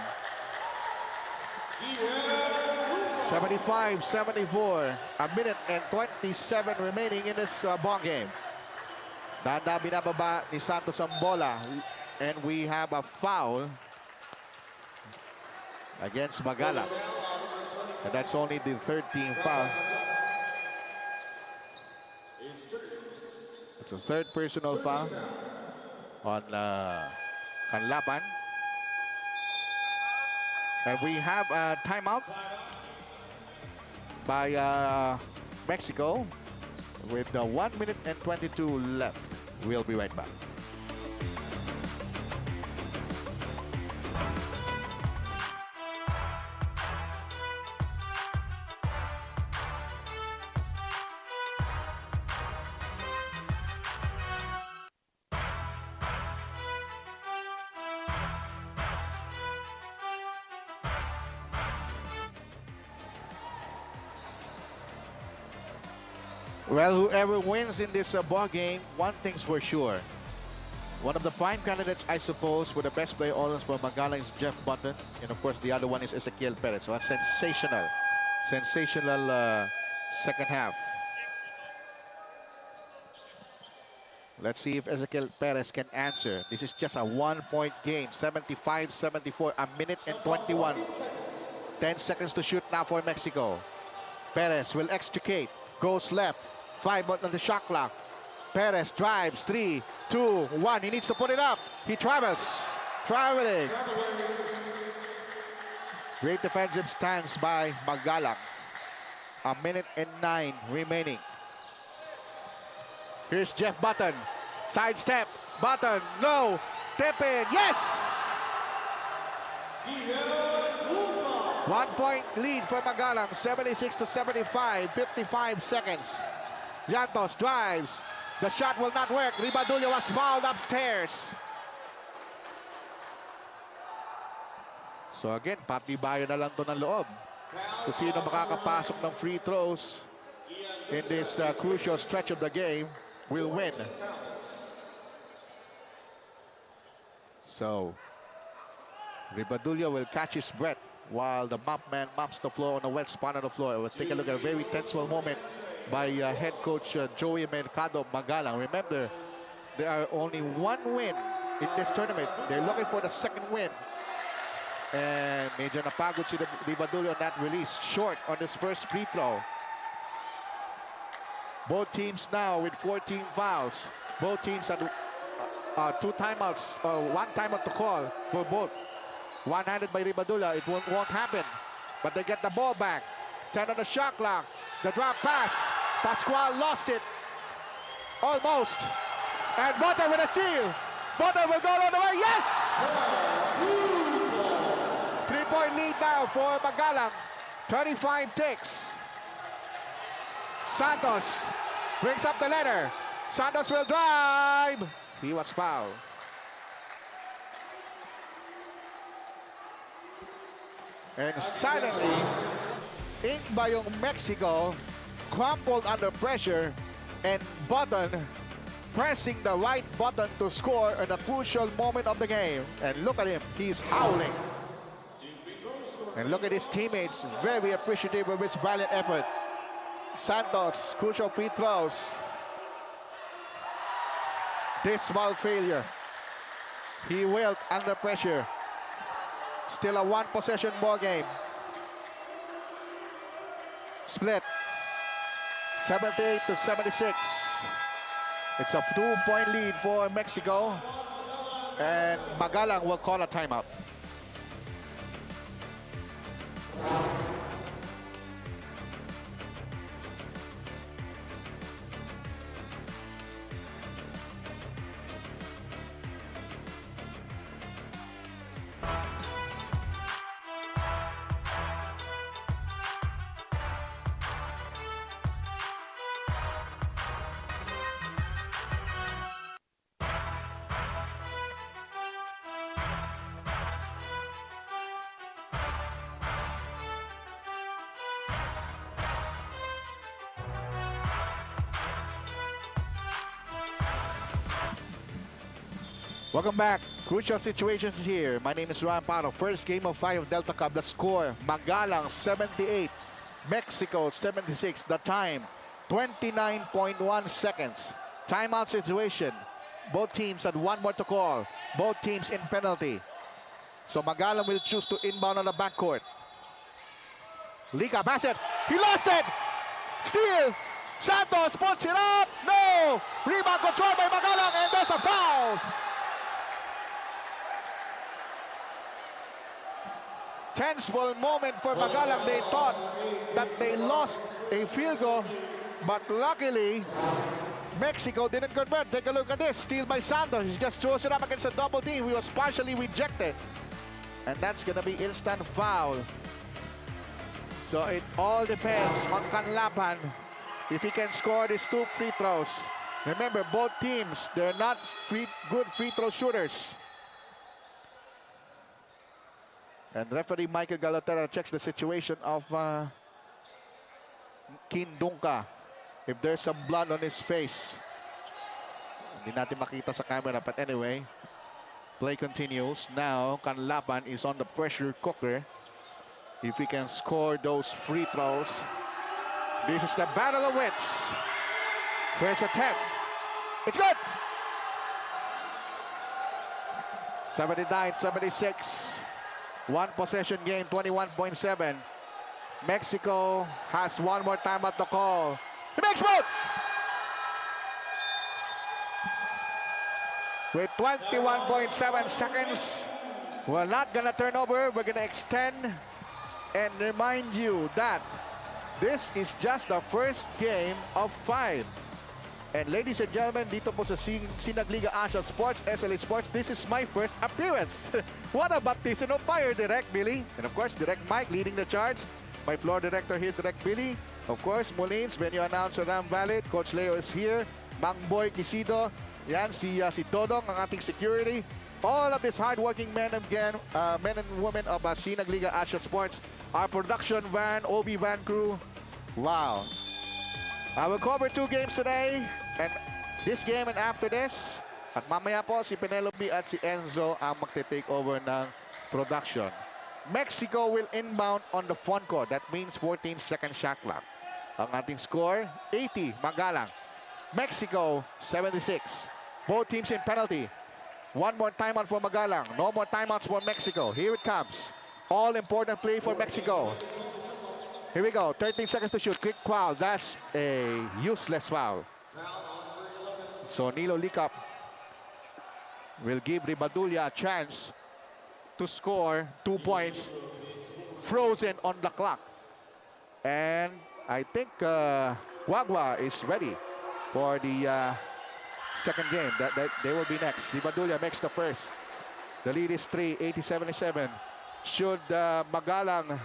Speaker 1: 75-74. A minute and 27 remaining in this ball game. Danda binababa ni Santos ang bola. And we have a foul against Magalang. And that's only the 13th foul. It's a third personal foul on Canlapan. And we have a timeout by Mexico with 1 minute and 22 left. We'll be right back. Well, whoever wins in this ball game, one thing's for sure. One of the prime candidates, I suppose, for the best player all for Magalang is Jeff Button. And of course, the other one is Ezequiel Perez. So a sensational second half. Let's see if Ezequiel Perez can answer. This is just a 1-point game, 75-74, a minute and 21. 10 seconds to shoot now for Mexico. Perez will extricate, goes left. 5 on the shot clock. Perez drives. 3, 2, 1. He needs to put it up. He travels. Traveling. Great defensive stance by Magalang. A minute and 9 remaining. Here's Jeff Button. Sidestep. Button. No. Tip in. Yes! 1-point lead for Magalang. 76-75. 55 seconds. Llantos drives. The shot will not work. Ribadulla was fouled upstairs. So again, patibayan na lang to ng loob. Kung sino makakapasok ng free throws in this crucial stretch of the game will win. So Ribadulla will catch his breath while the mop man mops the floor on the wet spot on the floor. Let's take a look at a very tense moment by head coach Joey Mercado Magalang. Remember, there are only 1 win in this tournament. They're looking for the 2nd win. And medyo napagod si Ribadulla on that release. Short on this first free throw. Both teams now with 14 fouls. Both teams had 2 timeouts, 1 timeout to call for both. One-handed by Ribadulla, it won't happen. But they get the ball back. 10 on the shot clock. The drop pass. Pascual lost it. Almost. And Button with a steal. Button will go all the way. Yes! 3-point lead now for Magalang. 25 ticks. Santos brings up the ladder. Santos will drive. He was fouled. And suddenly, BAYUNG Mexico crumpled under pressure, and Button pressing the right button to score at a crucial moment of the game. And look at him, he's howling. And look at his teammates, very appreciative of his valiant effort. Santos, crucial free throws. Dismal failure. He wilt under pressure. Still a 1-possession ball game. Split. 78-76. It's a 2-point lead for Mexico. And Magalang will call a timeout. Welcome back. Crucial situations here. My name is Ryan Paro. First game of 5 of Delta Cup. The score, Magalang 78, Mexico 76. The time, 29.1 seconds. Timeout situation. Both teams had one more to call. Both teams in penalty. So Magalang will choose to inbound on the backcourt. Liga, pass it. He lost it. Steal. Santos puts it up. No. Rebound controlled by Magalang, and there's a foul. Tense moment for Magalang. They thought that they lost a field goal, but luckily Mexico didn't convert. Take a look at this. Steal by Santos. He just throws it up against a double team. He was partially rejected. And that's going to be instant foul. So it all depends on Canlapan if he can score these 2 free throws. Remember, both teams, they're not good free throw shooters. And referee Michael Galatera checks the situation of Kindungka. If there's some blood on his face. Hindi natin makita sa camera, but anyway, play continues. Now, Canlapan is on the pressure cooker. If he can score those free throws. This is the battle of wits. First attempt. It's good! 79-76. One possession game, 21.7. Mexico has one more timeout to call. He makes both! With 21.7 seconds, we're not gonna turn over. We're gonna extend and remind you that this is just the first game of 5. And ladies and gentlemen, dito po sa Sinag Liga Asia Sports, SLA Sports, this is my first appearance. What a baptism of fire, Direct Billy. And of course, Direct Mike leading the charge. My floor director here, Direct Billy. Of course, Molins, venue announcer Ram Valid. Coach Leo is here. Mang Boy Quisido. Yan, si Dodong, ang ating security. All of these hardworking men and women of Sinag Liga Asia Sports. Our production van, OB van crew. Wow. I will cover 2 games today. And this game and after this. At mamaya po, si Penelope at si Enzo ang magte-take over ng production. Mexico will inbound on the front court. That means 14-second shot clock. Ang ating score, 80, Magalang. Mexico, 76. Both teams in penalty. One more timeout for Magalang. No more timeouts for Mexico. Here it comes. All important play for Mexico. Here we go. 13 seconds to shoot. Quick foul. That's a useless foul. So Nilo Licap will give Ribadulla a chance to score 2 points. Frozen on the clock. And I think Guagua is ready for the second game. That they will be next. Ribadulla makes the first. The lead is 3, 80-77. Should Magalang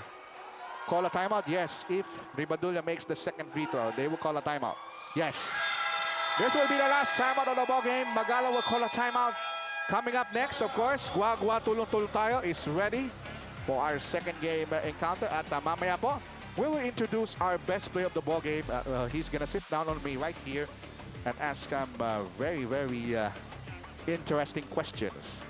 Speaker 1: call a timeout? Yes. If Ribadulla makes the second free throw, they will call a timeout. Yes. This will be the last timeout of the ball game. Magalang will call a timeout. Coming up next, of course, Guagua Tulong-Tulong Tayo is ready for our second game encounter. At mamaya po, we will introduce our best player of the ball game. He's gonna sit down on me right here and ask him very interesting questions.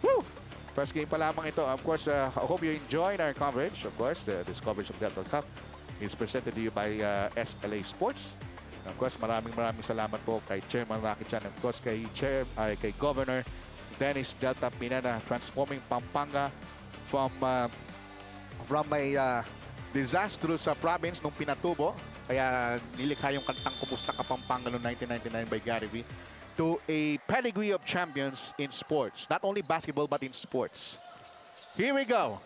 Speaker 1: Woo! First game pa lamang ito. Of course, I hope you enjoyed our coverage. Of course, this coverage of Delta Cup is presented to you by SLA Sports. Of course, maraming salamat po kay Chairman Rocky Chan. Of course, kay Governor Dennis Delta Pineda, transforming Pampanga from a disastrous province nung Pinatubo. Kaya nilikha yung kantang Kumusta Ka Pampanga noong 1999 by Gary V. To a pedigree of champions in sports. Not only basketball, but in sports. Here we go.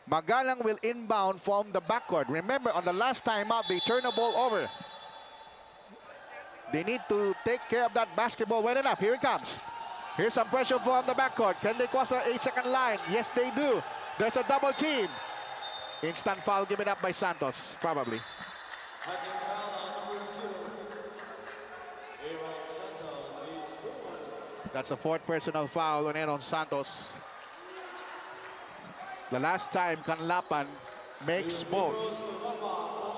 Speaker 1: Magalang will inbound from the backcourt. Remember, on the last timeout, they turn the ball over. They need to take care of that basketball well enough. Here it comes. Here's some pressure from the backcourt. Can they cross the 8-second line? Yes, they do. There's a double team. Instant foul given up by Santos, probably. That's a 4th personal foul on Aaron Santos. The last time Canlapan makes both.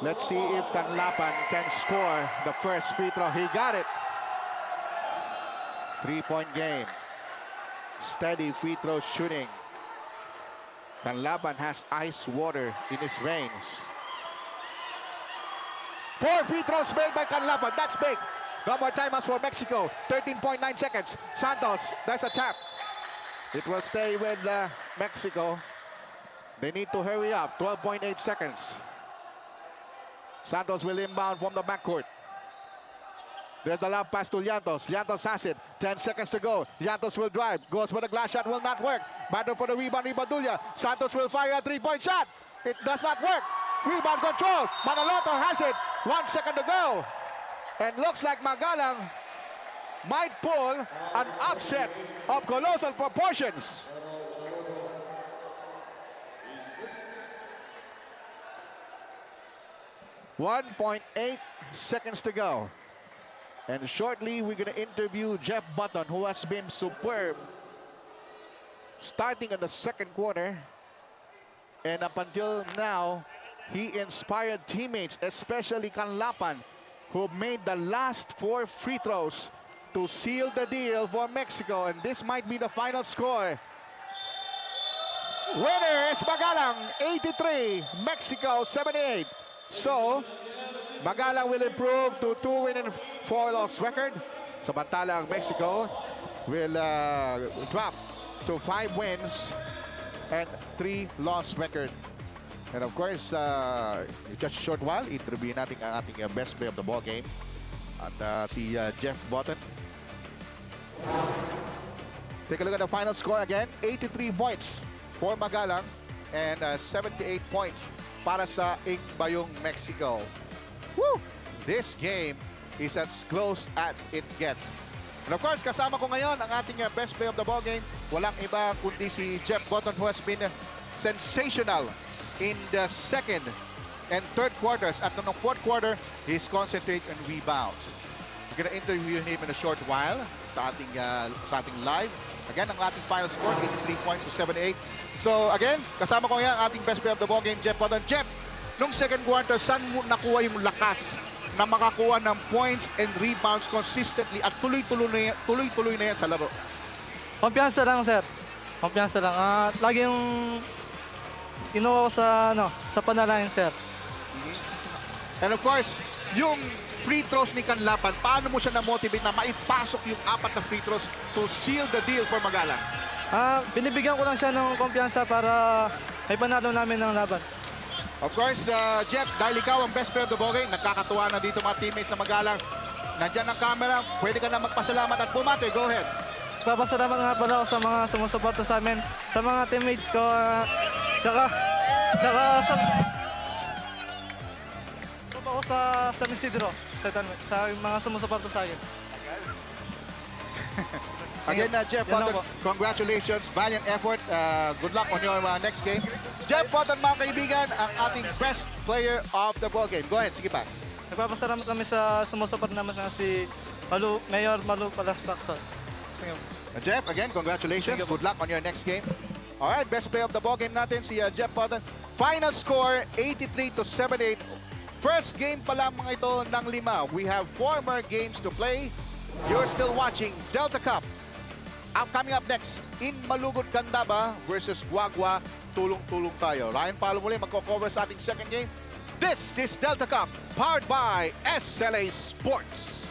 Speaker 1: Let's see if Canlapan can score the first free throw. He got it. 3-point game. Steady free throw shooting. Canlaban has ice water in his veins. 4 free throws made by Canlaban. That's big. No more timeouts for Mexico. 13.9 seconds. Santos, there's a tap. It will stay with Mexico. They need to hurry up. 12.8 seconds. Santos will inbound from the backcourt. There's a lob pass to Llantos. Llantos has it. 10 seconds to go. Llantos will drive. Goes for the glass shot. Will not work. Battle for the rebound. Ibadulla. Santos will fire a 3-point shot. It does not work. Rebound control. Manaloto has it. 1 second to go. And looks like Magalang might pull an upset of colossal proportions. .8 seconds to go. And shortly, we're going to interview Jeff Button, who has been superb starting in the second quarter. And up until now, he inspired teammates, especially Canlaban, who made the last 4 free throws to seal the deal for Mexico. And this might be the final score. Winner is Magalang, 83, Mexico, 78. So, Magalang will improve to 2-win and 4-loss record. Samantalang Mexico will drop to 5 wins and 3-loss record. And of course, in just a short while, interview natin ang ating best player of the ball game. At si Jeff Button. Take a look at the final score again. 83 points for Magalang and 78 points para sa BAYUNG, Mexico. Woo! This game is as close as it gets. And of course, kasama ko ngayon ang ating best player of the ball game. Walang iba kundi si Jeff Button, who has been sensational in the second and third quarters. At the fourth quarter, he's concentrating on rebounds. We're gonna interview him in a short while sa ating live. Again, ang ating final score, 83 points to 78. So again, kasama ko ngayon ang ating best player of the ball game, Jeff Button. Jeff, nung second quarter, saan mo nakuha yung lakas na makakuha ng points and rebounds consistently at tuloy-tuloy na yan sa laro?
Speaker 3: Kumpiyansa lang, sir. Kumpiyansa lang. Lagi yung inuwa ko sa panalangin, sir.
Speaker 1: And of course, yung free throws ni Canlaban, paano mo siya na-motivate na maipasok yung 4 na free throws to seal the deal for Magalang?
Speaker 3: Binibigyan ko lang siya ng kumpiyansa para may panalo namin ng laban.
Speaker 1: Of course, Jeff, dahil ikaw ang best player of the ball game, nagkakatuwa na dito mga teammates sa Magalang. Nandyan ang camera, pwede ka na magpasalamat at bumati. Go ahead.
Speaker 3: Papasalamat nga pala ako sa mga sumusuporta sa amin, sa mga teammates ko, tsaka ako sa San Isidro, sa mga sumusuporta sa akin.
Speaker 1: Again, Jeff Button, congratulations, valiant effort. Good luck on your next game. Jeff Button, mga kaibigan, ang ating best player of the ball game. Go ahead, sige pa.
Speaker 3: Nagpapasalamat kami sa sumusuporta naman si Mayor Malu Palastakson.
Speaker 1: Jeff, again, congratulations. Good luck on your next game. All right, best player of the ball game natin, si Jeff Button. Final score, 83 to 78. First game pa lang mga ito ng 5. We have 4 more games to play. You're still watching Delta Cup. Coming up next, in Malugod, Candaba versus Guagua. Tulong-tulong tayo. Ryan Palo muli magko-cover sa ating second game. This is Delta Cup, powered by SLA Sports.